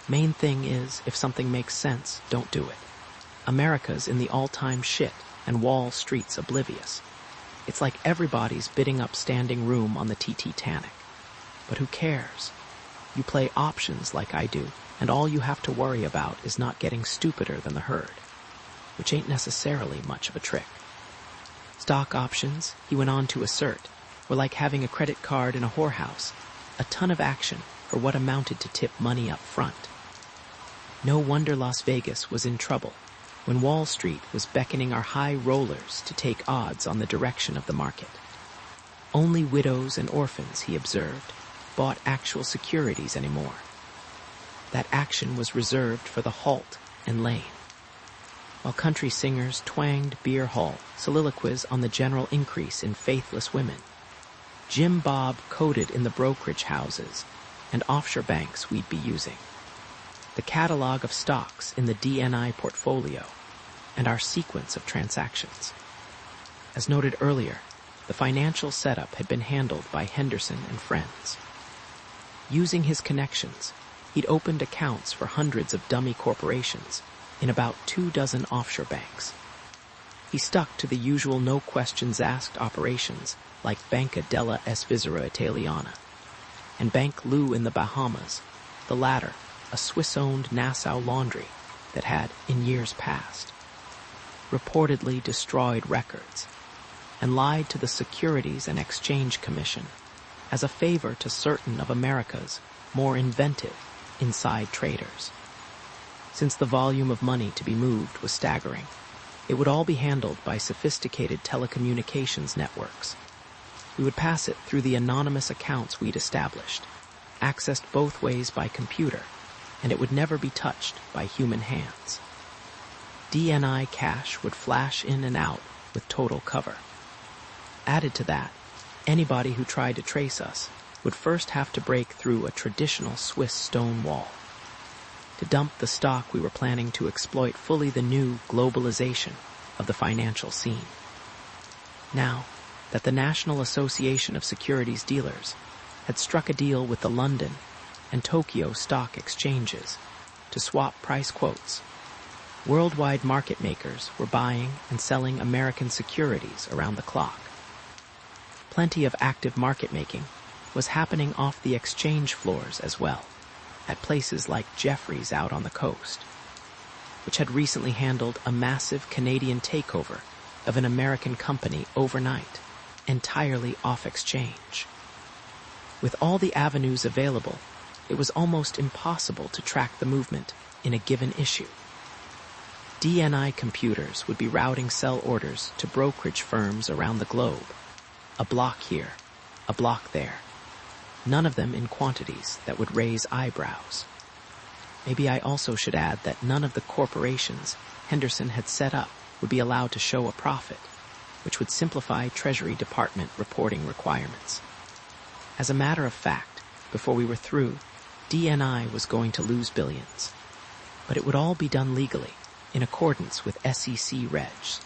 Speaker 1: Main thing is, if something makes sense, don't do it. America's in the all-time shit, and Wall Street's oblivious. It's like everybody's bidding up standing room on the Titanic. But who cares? You play options like I do, and all you have to worry about is not getting stupider than the herd, which ain't necessarily much of a trick. Stock options, he went on to assert, were like having a credit card in a whorehouse, a ton of action for what amounted to tip money up front. No wonder Las Vegas was in trouble when Wall Street was beckoning our high rollers to take odds on the direction of the market. Only widows and orphans, he observed, bought actual securities anymore. That action was reserved for the halt and lane. While country singers twanged beer hall soliloquies on the general increase in faithless women, Jim Bob coded in the brokerage houses and offshore banks we'd be using, the catalog of stocks in the DNI portfolio, and our sequence of transactions. As noted earlier, the financial setup had been handled by Henderson and friends. Using his connections, he'd opened accounts for hundreds of dummy corporations in about 24 offshore banks. He stuck to the usual no-questions-asked operations like Banca della Svizzera Italiana and Bank Lou in the Bahamas, the latter a Swiss-owned Nassau laundry that had, in years past, reportedly destroyed records and lied to the Securities and Exchange Commission as a favor to certain of America's more inventive inside traders. Since the volume of money to be moved was staggering, it would all be handled by sophisticated telecommunications networks. We would pass it through the anonymous accounts we'd established, accessed both ways by computer, and it would never be touched by human hands. DNI cash would flash in and out with total cover. Added to that, anybody who tried to trace us would first have to break through a traditional Swiss stone wall. To dump the stock we were planning to exploit fully the new globalization of the financial scene. Now that the National Association of Securities Dealers had struck a deal with the London and Tokyo stock exchanges to swap price quotes, worldwide market makers were buying and selling American securities around the clock. Plenty of active market making was happening off the exchange floors as well, at places like Jeffries out on the coast, which had recently handled a massive Canadian takeover of an American company overnight, entirely off exchange. With all the avenues available, it was almost impossible to track the movement in a given issue. DNI computers would be routing sell orders to brokerage firms around the globe, a block here, a block there, none of them in quantities that would raise eyebrows. Maybe I also should add that none of the corporations Henderson had set up would be allowed to show a profit, which would simplify Treasury Department reporting requirements. As a matter of fact, before we were through, DNI was going to lose billions, but it would all be done legally, in accordance with SEC regs.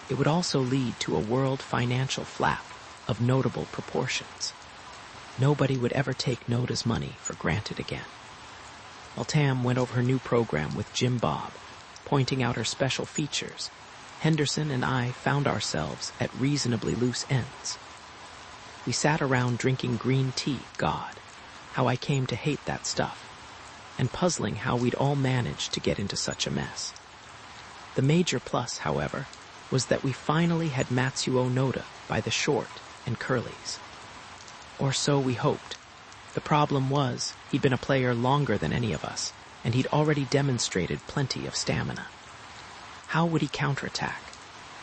Speaker 1: it would also lead to a world financial flap of notable proportions. Nobody would ever take Noda's money for granted again. While Tam went over her new program with Jim Bob, pointing out her special features, Henderson and I found ourselves at reasonably loose ends. We sat around drinking green tea, God, how I came to hate that stuff, and puzzling how we'd all managed to get into such a mess. The major plus, however, was that we finally had Matsuo Noda by the short and curlies. Or so we hoped. The problem was, he'd been a player longer than any of us, and he'd already demonstrated plenty of stamina. How would he counterattack?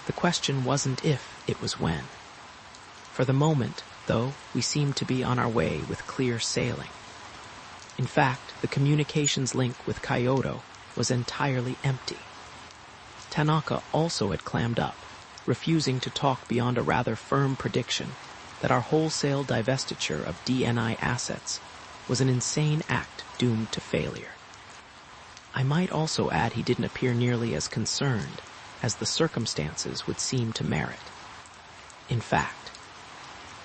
Speaker 1: The question wasn't if, it was when. For the moment, though, we seemed to be on our way with clear sailing. In fact, the communications link with Kyoto was entirely empty. Tanaka also had clammed up, refusing to talk beyond a rather firm prediction that our wholesale divestiture of DNI assets was an insane act doomed to failure. I might also add he didn't appear nearly as concerned as the circumstances would seem to merit. In fact,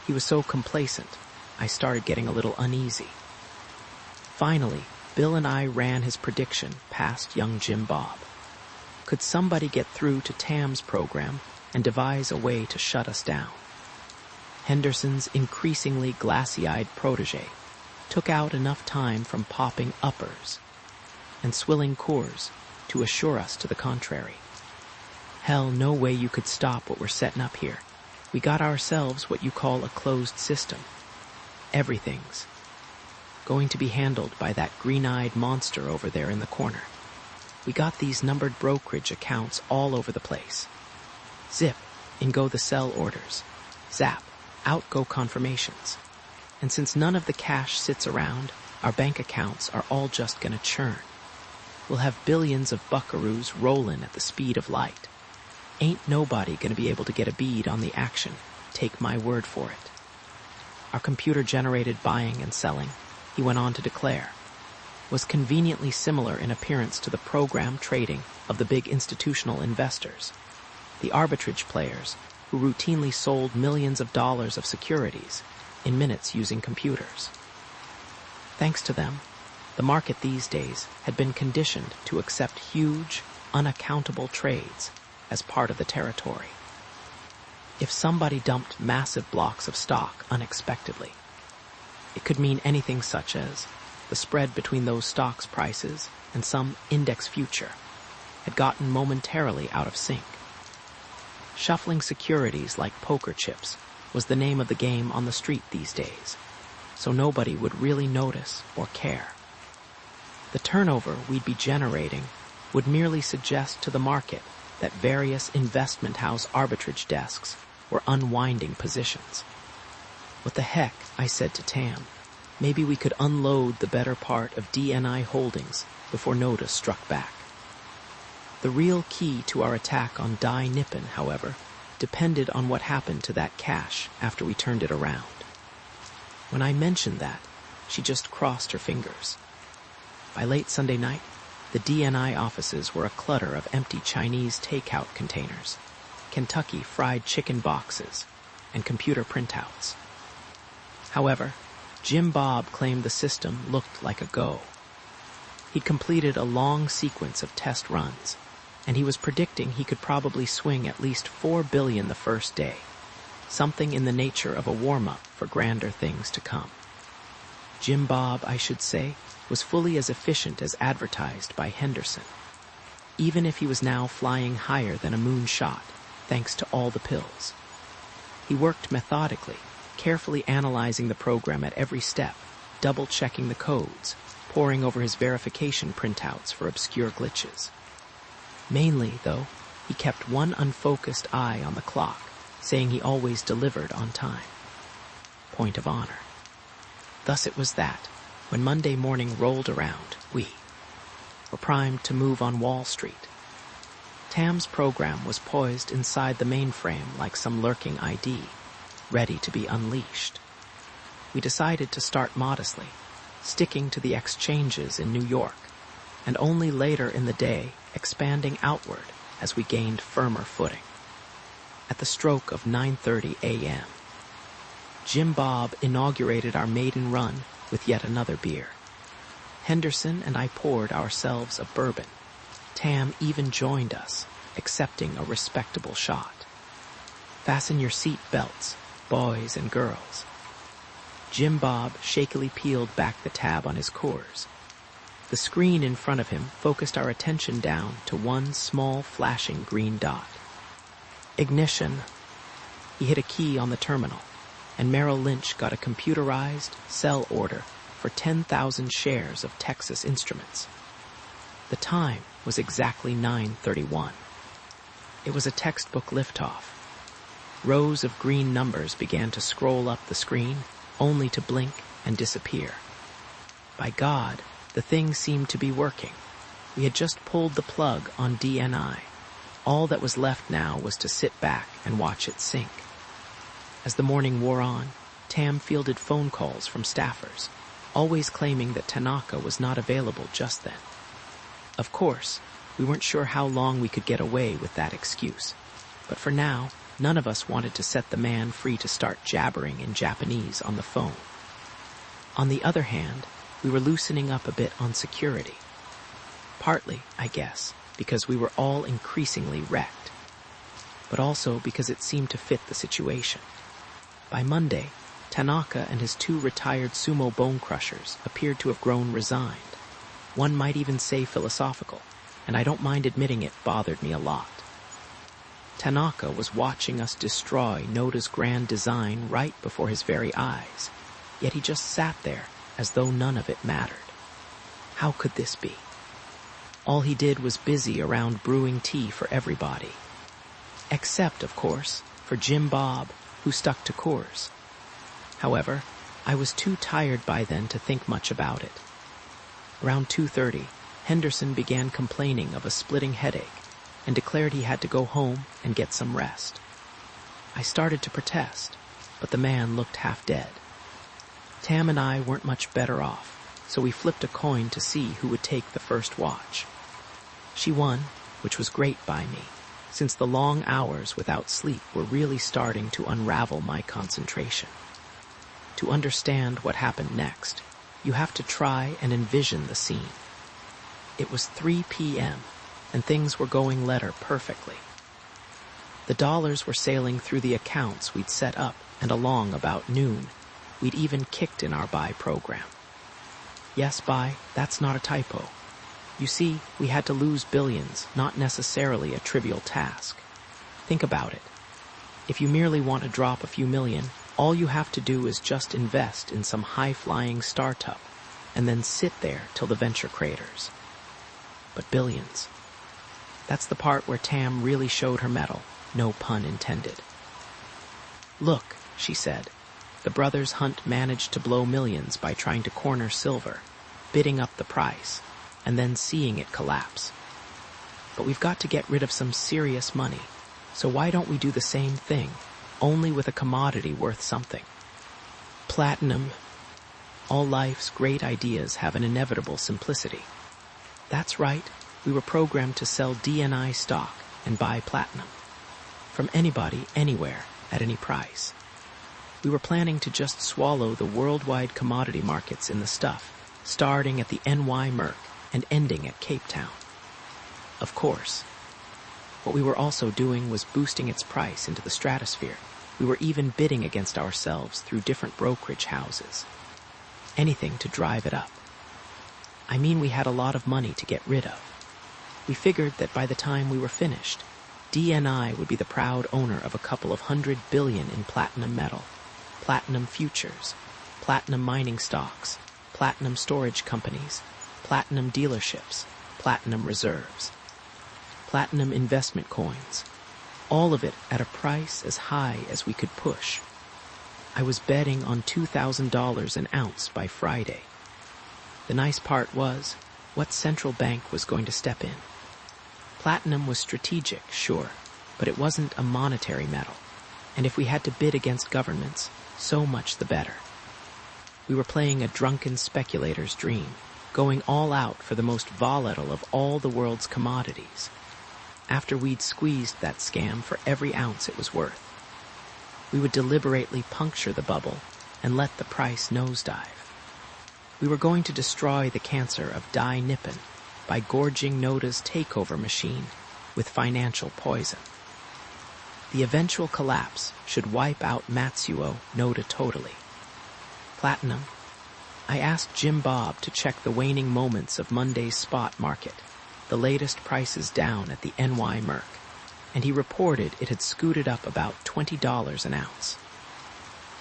Speaker 1: he was so complacent, I started getting a little uneasy. Finally, Bill and I ran his prediction past young Jim Bob. Could somebody get through to Tam's program and devise a way to shut us down? Henderson's increasingly glassy-eyed protege took out enough time from popping uppers and swilling Coors to assure us to the contrary. Hell, no way you could stop what we're setting up here. We got ourselves what you call a closed system. Everything's going to be handled by that green-eyed monster over there in the corner. We got these numbered brokerage accounts all over the place. Zip, in go the sell orders. Zap, out go confirmations. And since none of the cash sits around, our bank accounts are all just gonna churn. We'll have billions of buckaroos rollin' at the speed of light. Ain't nobody gonna be able to get a bead on the action, take my word for it. Our computer-generated buying and selling, he went on to declare, was conveniently similar in appearance to the program trading of the big institutional investors, the arbitrage players who routinely sold millions of dollars of securities in minutes using computers. Thanks to them, the market these days had been conditioned to accept huge, unaccountable trades as part of the territory. If somebody dumped massive blocks of stock unexpectedly, it could mean anything such as the spread between those stocks' prices and some index future had gotten momentarily out of sync. Shuffling securities like poker chips was the name of the game on the street these days, so nobody would really notice or care. The turnover we'd be generating would merely suggest to the market that various investment house arbitrage desks were unwinding positions. What the heck, I said to Tam, maybe we could unload the better part of DNI holdings before Noda struck back. The real key to our attack on Dai Nippon, however, depended on what happened to that cash after we turned it around. When I mentioned that, she just crossed her fingers. By late Sunday night, the DNI offices were a clutter of empty Chinese takeout containers, Kentucky fried chicken boxes, and computer printouts. However, Jim Bob claimed the system looked like a go. He'd completed a long sequence of test runs, and he was predicting he could probably swing at least $4 billion the first day, something in the nature of a warm-up for grander things to come. Jim Bob, I should say, was fully as efficient as advertised by Henderson, even if he was now flying higher than a moonshot, thanks to all the pills. He worked methodically, carefully analyzing the program at every step, double-checking the codes, poring over his verification printouts for obscure glitches. Mainly, though, he kept one unfocused eye on the clock, saying he always delivered on time. Point of honor. Thus it was that, when Monday morning rolled around, we were primed to move on Wall Street. Tam's program was poised inside the mainframe like some lurking ID, ready to be unleashed. We decided to start modestly, sticking to the exchanges in New York, and only later in the day expanding outward as we gained firmer footing. at the stroke of 9:30 a.m. Jim Bob inaugurated our maiden run with yet another beer. Henderson and I poured ourselves a bourbon. Tam even joined us, accepting a respectable shot. Fasten your seat belts, boys and girls. Jim Bob shakily peeled back the tab on his Coors. The screen in front of him focused our attention down to one small flashing green dot. Ignition. He hit a key on the terminal, and Merrill Lynch got a computerized sell order for 10,000 shares of Texas Instruments. The time was exactly 9:31. It was a textbook liftoff. Rows of green numbers began to scroll up the screen, only to blink and disappear. By God, the thing seemed to be working. We had just pulled the plug on DNI. All that was left now was to sit back and watch it sink. As the morning wore on, Tam fielded phone calls from staffers, always claiming that Tanaka was not available just then. Of course, we weren't sure how long we could get away with that excuse, but for now, none of us wanted to set the man free to start jabbering in Japanese on the phone. On the other hand, we were loosening up a bit on security. Partly, I guess, because we were all increasingly wrecked, but also because it seemed to fit the situation. By Monday, Tanaka and his 2 retired sumo bone crushers appeared to have grown resigned. One might even say philosophical, and I don't mind admitting it bothered me a lot. Tanaka was watching us destroy Noda's grand design right before his very eyes, yet he just sat there as though none of it mattered. How could this be? All he did was busy around brewing tea for everybody. Except, of course, for Jim Bob, who stuck to Coors. However, I was too tired by then to think much about it. Around 2:30, Henderson began complaining of a splitting headache and declared he had to go home and get some rest. I started to protest, but the man looked half dead. Tam and I weren't much better off, so we flipped a coin to see who would take the first watch. She won, which was great by me, since the long hours without sleep were really starting to unravel my concentration. To understand what happened next, you have to try and envision the scene. It was 3 p.m., and things were going letter perfectly. The dollars were sailing through the accounts we'd set up, and along about noon, we'd even kicked in our buy program. Yes, buy, that's not a typo. You see, we had to lose billions, not necessarily a trivial task. Think about it. If you merely want to drop a few million, all you have to do is just invest in some high-flying startup, and then sit there till the venture craters. But billions. That's the part where Tam really showed her mettle, no pun intended. Look, she said, the brothers Hunt managed to blow millions by trying to corner silver, bidding up the price, and then seeing it collapse. But we've got to get rid of some serious money, so why don't we do the same thing, only with a commodity worth something? Platinum. All life's great ideas have an inevitable simplicity. That's right, we were programmed to sell DNI stock and buy platinum. From anybody, anywhere, at any price. We were planning to just swallow the worldwide commodity markets in the stuff, starting at the NY Merc and ending at Cape Town. Of course. What we were also doing was boosting its price into the stratosphere. We were even bidding against ourselves through different brokerage houses. Anything to drive it up. I mean, we had a lot of money to get rid of. We figured that by the time we were finished, DNI would be the proud owner of a couple of $100 billion in platinum metal, platinum futures, platinum mining stocks, platinum storage companies, platinum dealerships, platinum reserves, platinum investment coins, all of it at a price as high as we could push. I was betting on $2,000 an ounce by Friday. The nice part was, what central bank was going to step in? Platinum was strategic, sure, but it wasn't a monetary metal, and if we had to bid against governments, so much the better. We were playing a drunken speculator's dream, going all out for the most volatile of all the world's commodities. after we'd squeezed that scam for every ounce it was worth. We would deliberately puncture the bubble and let the price nosedive. We were going to destroy the cancer of Dai Nippon by gorging Noda's takeover machine with financial poison. The eventual collapse should wipe out Matsuo Noda totally. Platinum. I asked Jim Bob to check the waning moments of Monday's spot market, the latest prices down at the NY Merc, and he reported it had scooted up about $20 an ounce.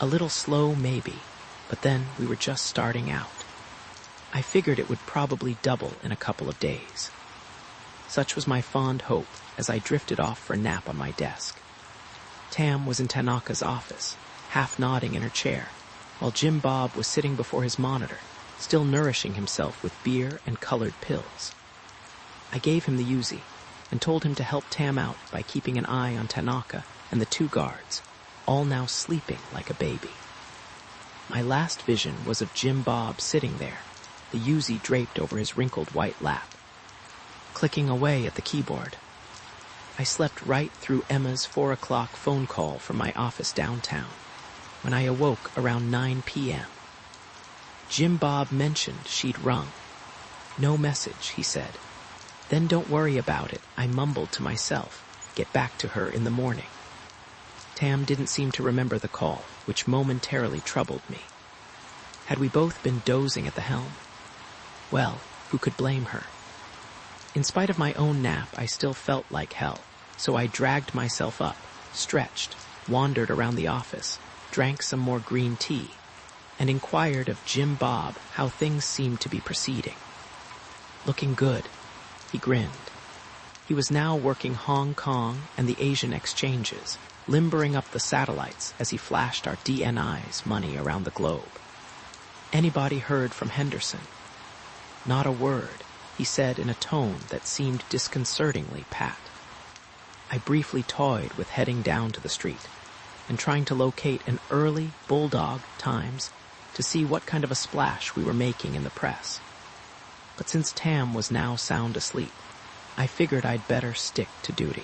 Speaker 1: A little slow maybe, but then we were just starting out. I figured it would probably double in a couple of days. Such was my fond hope as I drifted off for a nap on my desk. Tam was in Tanaka's office, half nodding in her chair, while Jim Bob was sitting before his monitor, still nourishing himself with beer and colored pills. I gave him the Uzi and told him to help Tam out by keeping an eye on Tanaka and the two guards, all now sleeping like a baby. My last vision was of Jim Bob sitting there, the Uzi draped over his wrinkled white lap, clicking away at the keyboard. I slept right through Emma's 4 o'clock phone call from my office downtown, when I awoke around 9 p.m. Jim Bob mentioned she'd rung. No message, he said. Then don't worry about it, I mumbled to myself. Get back to her in the morning. Tam didn't seem to remember the call, which momentarily troubled me. Had we both been dozing at the helm? Well, who could blame her? In spite of my own nap, I still felt like hell, so I dragged myself up, stretched, wandered around the office, drank some more green tea, and inquired of Jim Bob how things seemed to be proceeding. Looking good, he grinned. He was now working Hong Kong and the Asian exchanges, limbering up the satellites as he flashed our DNI's money around the globe. Anybody heard from Henderson? Not a word, he said in a tone that seemed disconcertingly pat. I briefly toyed with heading down to the street and trying to locate an early Bulldog Times to see what kind of a splash we were making in the press. But since Tam was now sound asleep, I figured I'd better stick to duty.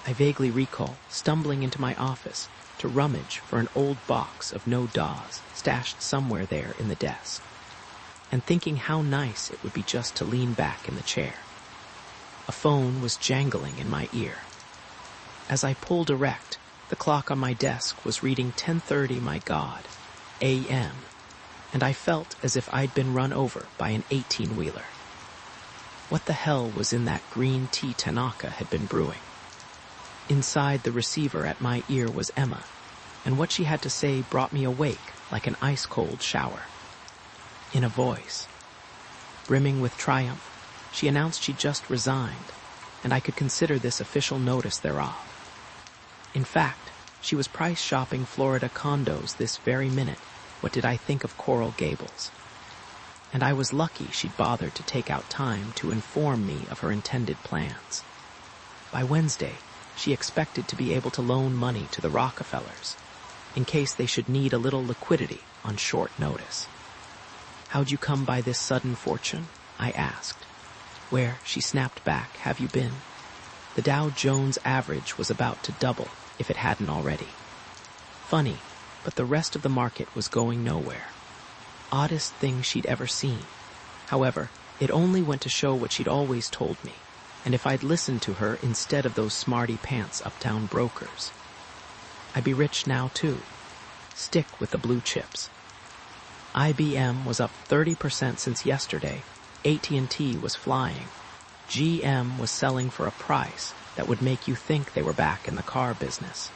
Speaker 1: I vaguely recall stumbling into my office to rummage for an old box of no DAWs stashed somewhere there in the desk, and thinking how nice it would be just to lean back in the chair. A phone was jangling in my ear. As I pulled erect, the clock on my desk was reading 10:30, my God, a.m., and I felt as if I'd been run over by an 18-wheeler. What the hell was in that green tea Tanaka had been brewing? Inside the receiver at my ear was Emma, and what she had to say brought me awake like an ice-cold shower. In a voice, brimming with triumph, she announced she'd just resigned, and I could consider this official notice thereof. In fact, she was price shopping Florida condos this very minute. What did I think of Coral Gables? And I was lucky she'd bothered to take out time to inform me of her intended plans. By Wednesday, she expected to be able to loan money to the Rockefellers, in case they should need a little liquidity on short notice. How'd you come by this sudden fortune? I asked. Where, she snapped back, have you been? The Dow Jones average was about to double, if it hadn't already. Funny, but the rest of the market was going nowhere. Oddest thing she'd ever seen. However, it only went to show what she'd always told me, and if I'd listened to her instead of those smarty-pants uptown brokers. I'd be rich now, too. Stick with the blue chips. IBM was up 30% since yesterday. AT&T was flying. GM was selling for a price that would make you think they were back in the car business.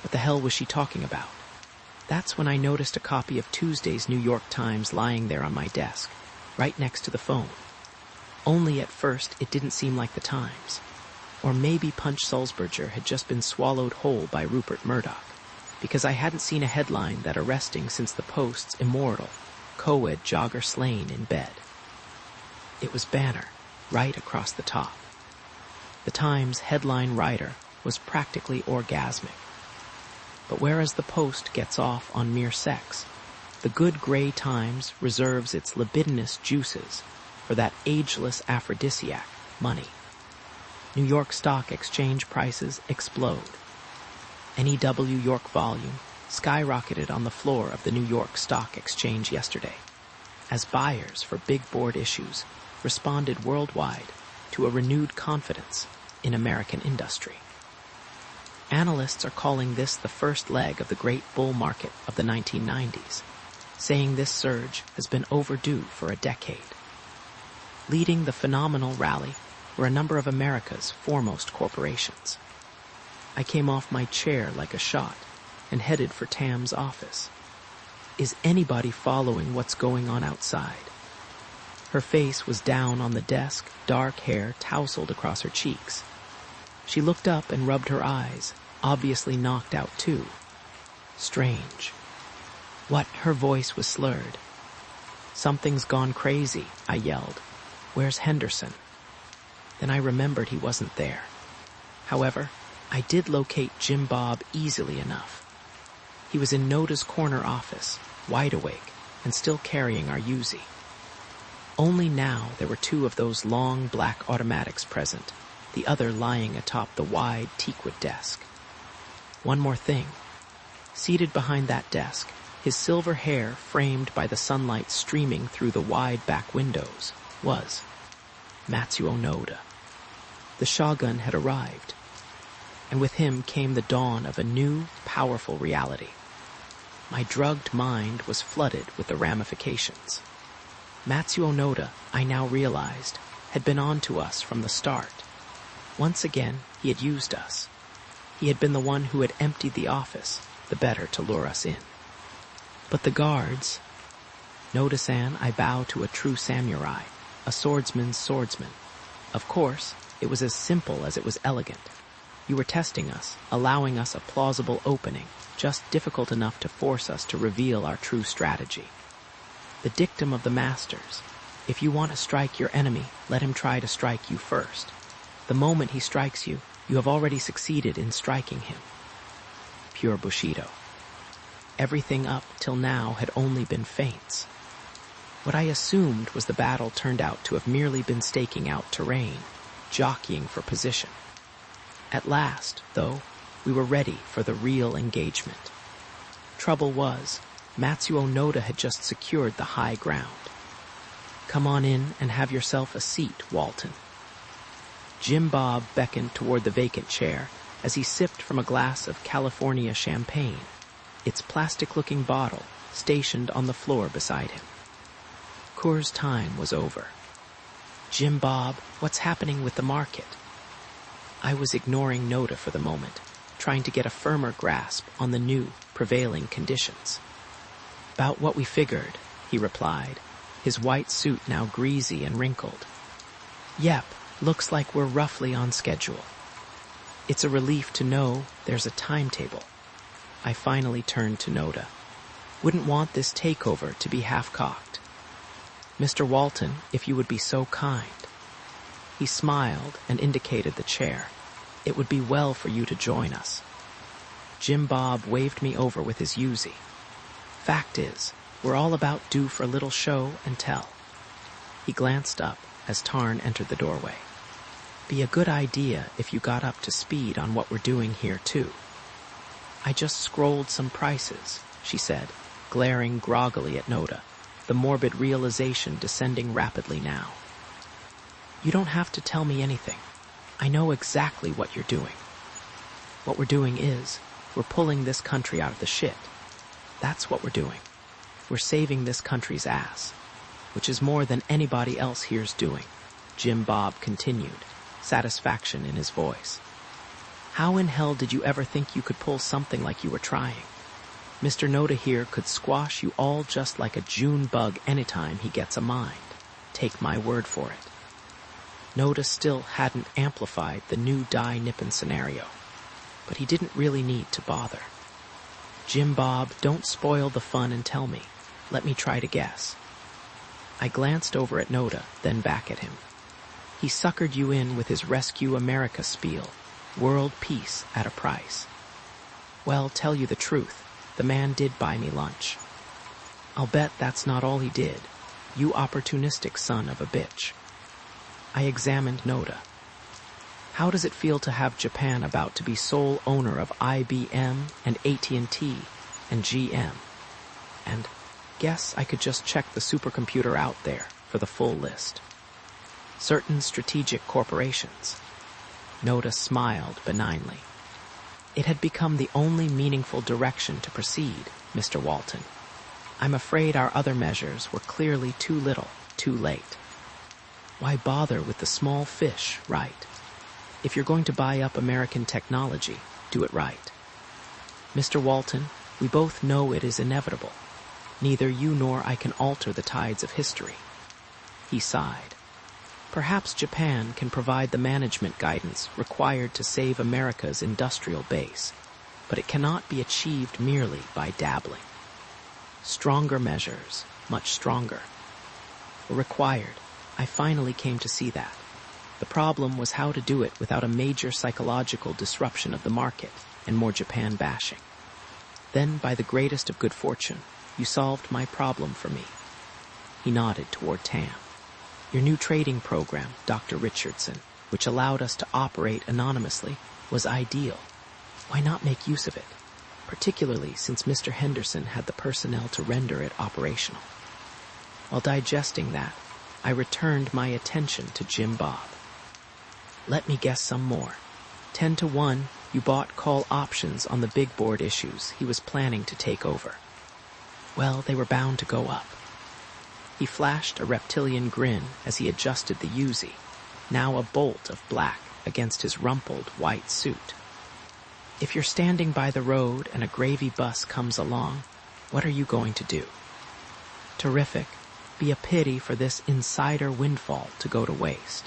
Speaker 1: What the hell was she talking about? That's when I noticed a copy of Tuesday's New York Times lying there on my desk, right next to the phone. Only at first it didn't seem like the Times. Or maybe Punch Sulzberger had just been swallowed whole by Rupert Murdoch, because I hadn't seen a headline that arresting since the Post's immortal, co-ed jogger slain in bed. It was Banner, right across the top. The Times headline writer was practically orgasmic. But whereas the Post gets off on mere sex, the good Grey Times reserves its libidinous juices for that ageless aphrodisiac, money. New York Stock Exchange prices explode. NEW York volume skyrocketed on the floor of the New York Stock Exchange yesterday, as buyers for big board issues responded worldwide to a renewed confidence in American industry. Analysts are calling this the first leg of the great bull market of the 1990s, saying this surge has been overdue for a decade. Leading the phenomenal rally were a number of America's foremost corporations. I came off my chair like a shot and headed for Tam's office. Is anybody following what's going on outside? Her face was down on the desk, dark hair tousled across her cheeks. She looked up and rubbed her eyes, obviously knocked out too. Strange. What? Her voice was slurred. Something's gone crazy, I yelled. Where's Henderson? Then I remembered he wasn't there. However, I did locate Jim Bob easily enough. He was in Noda's corner office, wide awake, and still carrying our Uzi. Only now there were two of those long black automatics present, the other lying atop the wide teakwood desk. One more thing. Seated behind that desk, his silver hair framed by the sunlight streaming through the wide back windows, was Matsuo Noda. The shogun had arrived, and with him came the dawn of a new, powerful reality. My drugged mind was flooded with the ramifications. Matsuo Noda, I now realized, had been on to us from the start. Once again, he had used us. He had been the one who had emptied the office, the better to lure us in. But the guards... Noda-san, I bow to a true samurai, a swordsman's swordsman. Of course, it was as simple as it was elegant. You were testing us, allowing us a plausible opening, just difficult enough to force us to reveal our true strategy. The dictum of the masters: if you want to strike your enemy, let him try to strike you first. The moment he strikes you, you have already succeeded in striking him. Pure Bushido. Everything up till now had only been feints. What I assumed was the battle turned out to have merely been staking out terrain, jockeying for position. At last, though, we were ready for the real engagement. Trouble was, Matsuo Noda had just secured the high ground. Come on in and have yourself a seat, Walton. Jim Bob beckoned toward the vacant chair as he sipped from a glass of California champagne, its plastic-looking bottle stationed on the floor beside him. Coors' time was over. Jim Bob, what's happening with the market? I was ignoring Noda for the moment, trying to get a firmer grasp on the new, prevailing conditions. About what we figured, he replied, his white suit now greasy and wrinkled. Yep, looks like we're roughly on schedule. It's a relief to know there's a timetable. I finally turned to Noda. Wouldn't want this takeover to be half-cocked. Mr. Walton, if you would be so kind. He smiled and indicated the chair. It would be well for you to join us. Jim Bob waved me over with his Uzi. Fact is, we're all about due for a little show and tell. He glanced up as Tarn entered the doorway. Be a good idea if you got up to speed on what we're doing here, too. I just scrolled some prices, she said, glaring groggily at Noda, the morbid realization descending rapidly now. You don't have to tell me anything. I know exactly what you're doing. What we're doing is, we're pulling this country out of the shit. That's what we're doing. We're saving this country's ass, which is more than anybody else here's doing, Jim Bob continued, satisfaction in his voice. How in hell did you ever think you could pull something like you were trying? Mr. Noda here could squash you all just like a June bug anytime he gets a mind. Take my word for it. Noda still hadn't amplified the new Dai Nippon scenario, but he didn't really need to bother. Jim Bob, don't spoil the fun and tell me. Let me try to guess. I glanced over at Noda, then back at him. He suckered you in with his Rescue America spiel, world peace at a price. Well, tell you the truth, the man did buy me lunch. I'll bet that's not all he did, you opportunistic son of a bitch. I examined Noda. How does it feel to have Japan about to be sole owner of IBM and AT&T and GM? And guess I could just check the supercomputer out there for the full list. Certain strategic corporations. Noda smiled benignly. It had become the only meaningful direction to proceed, Mr. Walton. I'm afraid our other measures were clearly too little, too late. Why bother with the small fish, right? If you're going to buy up American technology, do it right. Mr. Walton, we both know it is inevitable. Neither you nor I can alter the tides of history. He sighed. Perhaps Japan can provide the management guidance required to save America's industrial base, but it cannot be achieved merely by dabbling. Stronger measures, much stronger, were required. I finally came to see that. The problem was how to do it without a major psychological disruption of the market and more Japan bashing. Then, by the greatest of good fortune, you solved my problem for me. He nodded toward Tam. Your new trading program, Dr. Richardson, which allowed us to operate anonymously, was ideal. Why not make use of it? Particularly since Mr. Henderson had the personnel to render it operational. While digesting that, I returned my attention to Jim Bob. Let me guess some more. 10-1, you bought call options on the big board issues he was planning to take over. Well, they were bound to go up. He flashed a reptilian grin as he adjusted the Uzi, now a bolt of black against his rumpled white suit. If you're standing by the road and a gravy bus comes along, what are you going to do? Terrific. Be a pity for this insider windfall to go to waste.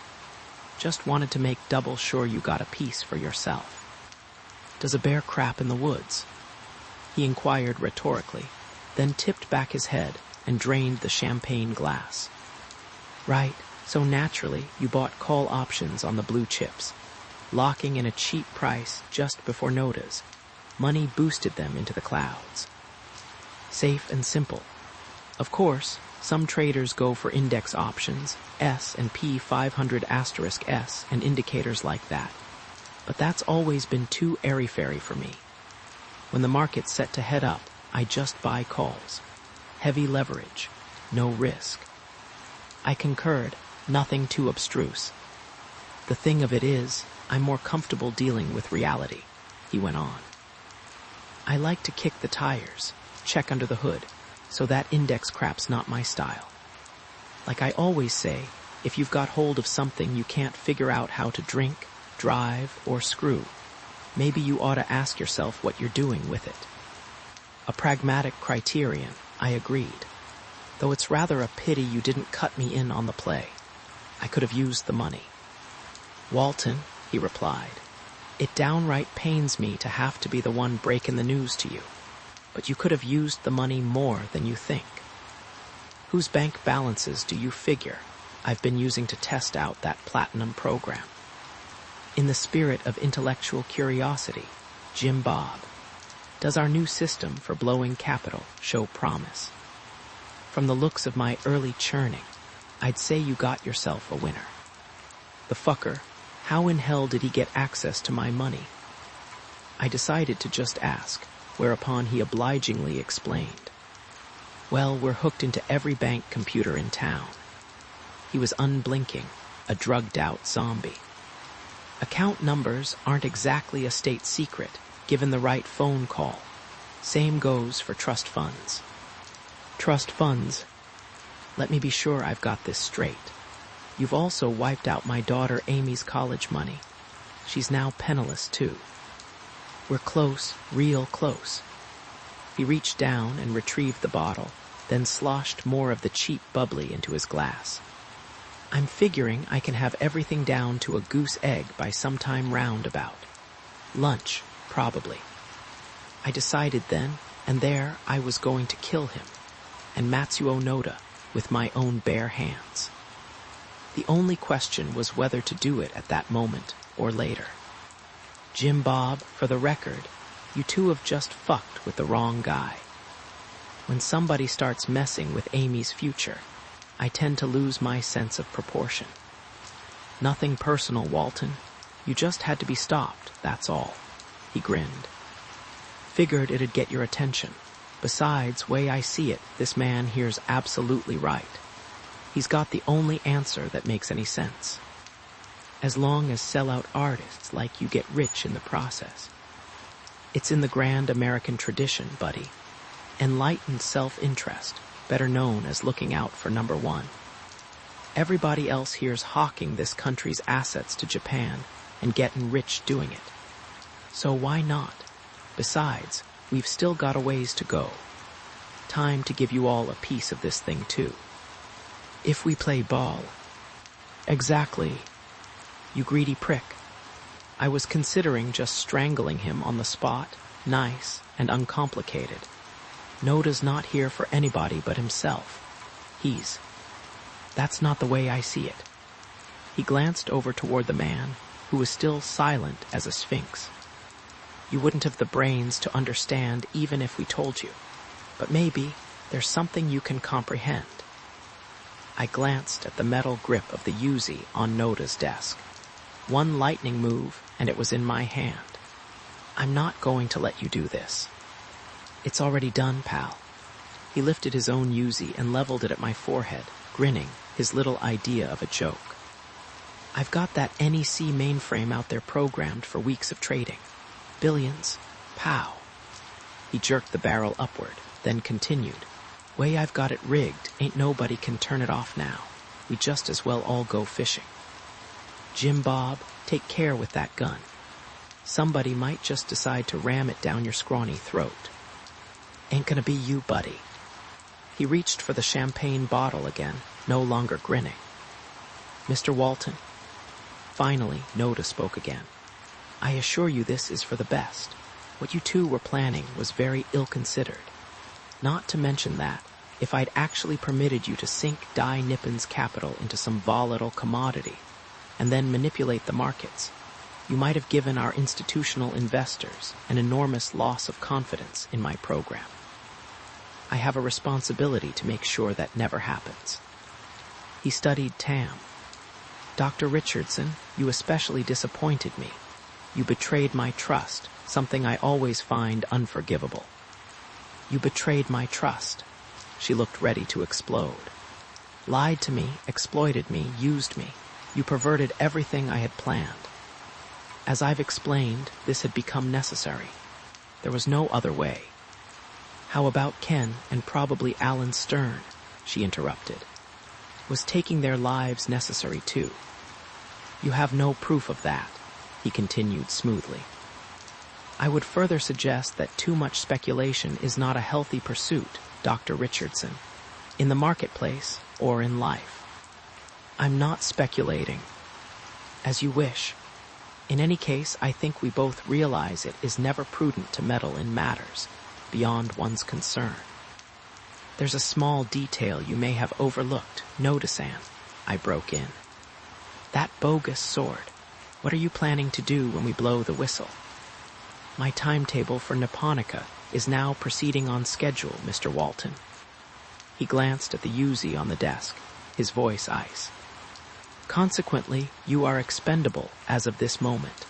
Speaker 1: Just wanted to make double sure you got a piece for yourself. Does a bear crap in the woods? He inquired rhetorically, then tipped back his head and drained the champagne glass. Right, so naturally you bought call options on the blue chips, locking in a cheap price just before Noda's. Money boosted them into the clouds. Safe and simple. Of course, some traders go for index options, S&P 500 *S, and indicators like that. But that's always been too airy-fairy for me. When the market's set to head up, I just buy calls. Heavy leverage, no risk. I concurred, nothing too abstruse. The thing of it is, I'm more comfortable dealing with reality, he went on. I like to kick the tires, check under the hood, so that index crap's not my style. Like I always say, if you've got hold of something you can't figure out how to drink, drive, or screw, maybe you ought to ask yourself what you're doing with it. A pragmatic criterion, I agreed. Though it's rather a pity you didn't cut me in on the play. I could have used the money. Walton, he replied, it downright pains me to have to be the one breaking the news to you. But you could have used the money more than you think. Whose bank balances do you figure I've been using to test out that platinum program? In the spirit of intellectual curiosity, Jim Bob, does our new system for blowing capital show promise? From the looks of my early churning, I'd say you got yourself a winner. The fucker, how in hell did he get access to my money? I decided to just ask, whereupon he obligingly explained. Well, we're hooked into every bank computer in town. He was unblinking, a drugged-out zombie. Account numbers aren't exactly a state secret, given the right phone call. Same goes for trust funds. Trust funds. Let me be sure I've got this straight. You've also wiped out my daughter Amy's college money. She's now penniless, too. We're close, real close. He reached down and retrieved the bottle, then sloshed more of the cheap bubbly into his glass. I'm figuring I can have everything down to a goose egg by sometime roundabout. Lunch, probably. I decided then and there I was going to kill him, and Matsuo Noda, with my own bare hands. The only question was whether to do it at that moment or later. Jim Bob, for the record, you two have just fucked with the wrong guy. When somebody starts messing with Amy's future, I tend to lose my sense of proportion. Nothing personal, Walton. You just had to be stopped, that's all. He grinned. Figured it'd get your attention. Besides, way I see it, this man here's absolutely right. He's got the only answer that makes any sense. As long as sellout artists like you get rich in the process. It's in the grand American tradition, buddy. Enlightened self-interest, better known as looking out for number one. Everybody else here's hawking this country's assets to Japan and getting rich doing it. So why not? Besides, we've still got a ways to go. Time to give you all a piece of this thing too. If we play ball. Exactly. You greedy prick. I was considering just strangling him on the spot, nice and uncomplicated. Noda's not here for anybody but himself. That's not the way I see it. He glanced over toward the man, who was still silent as a sphinx. You wouldn't have the brains to understand even if we told you, but maybe there's something you can comprehend. I glanced at the metal grip of the Uzi on Noda's desk. One lightning move, and it was in my hand. I'm not going to let you do this. It's already done, pal. He lifted his own Uzi and leveled it at my forehead, grinning, his little idea of a joke. I've got that NEC mainframe out there programmed for weeks of trading. Billions. Pow. He jerked the barrel upward, then continued. Way I've got it rigged, ain't nobody can turn it off now. We just as well all go fishing. Jim Bob, take care with that gun. Somebody might just decide to ram it down your scrawny throat. Ain't gonna be you, buddy. He reached for the champagne bottle again, no longer grinning. Mr. Walton. Finally, Noda spoke again. I assure you this is for the best. What you two were planning was very ill-considered. Not to mention that, if I'd actually permitted you to sink Dai Nippon's capital into some volatile commodity, and then manipulate the markets, you might have given our institutional investors an enormous loss of confidence in my program. I have a responsibility to make sure that never happens. He studied Tam. Dr. Richardson, you especially disappointed me. You betrayed my trust, something I always find unforgivable. You betrayed my trust. She looked ready to explode. Lied to me, exploited me, used me. You perverted everything I had planned. As I've explained, this had become necessary. There was no other way. How about Ken and probably Alan Stern, she interrupted. Was taking their lives necessary too? You have no proof of that, he continued smoothly. I would further suggest that too much speculation is not a healthy pursuit, Dr. Richardson, in the marketplace or in life. I'm not speculating. As you wish. In any case, I think we both realize it is never prudent to meddle in matters beyond one's concern. There's a small detail you may have overlooked, Noda-san, I broke in. That bogus sword. What are you planning to do when we blow the whistle? My timetable for Nipponica is now proceeding on schedule, Mr. Walton. He glanced at the Uzi on the desk, his voice ice. Consequently, you are expendable as of this moment.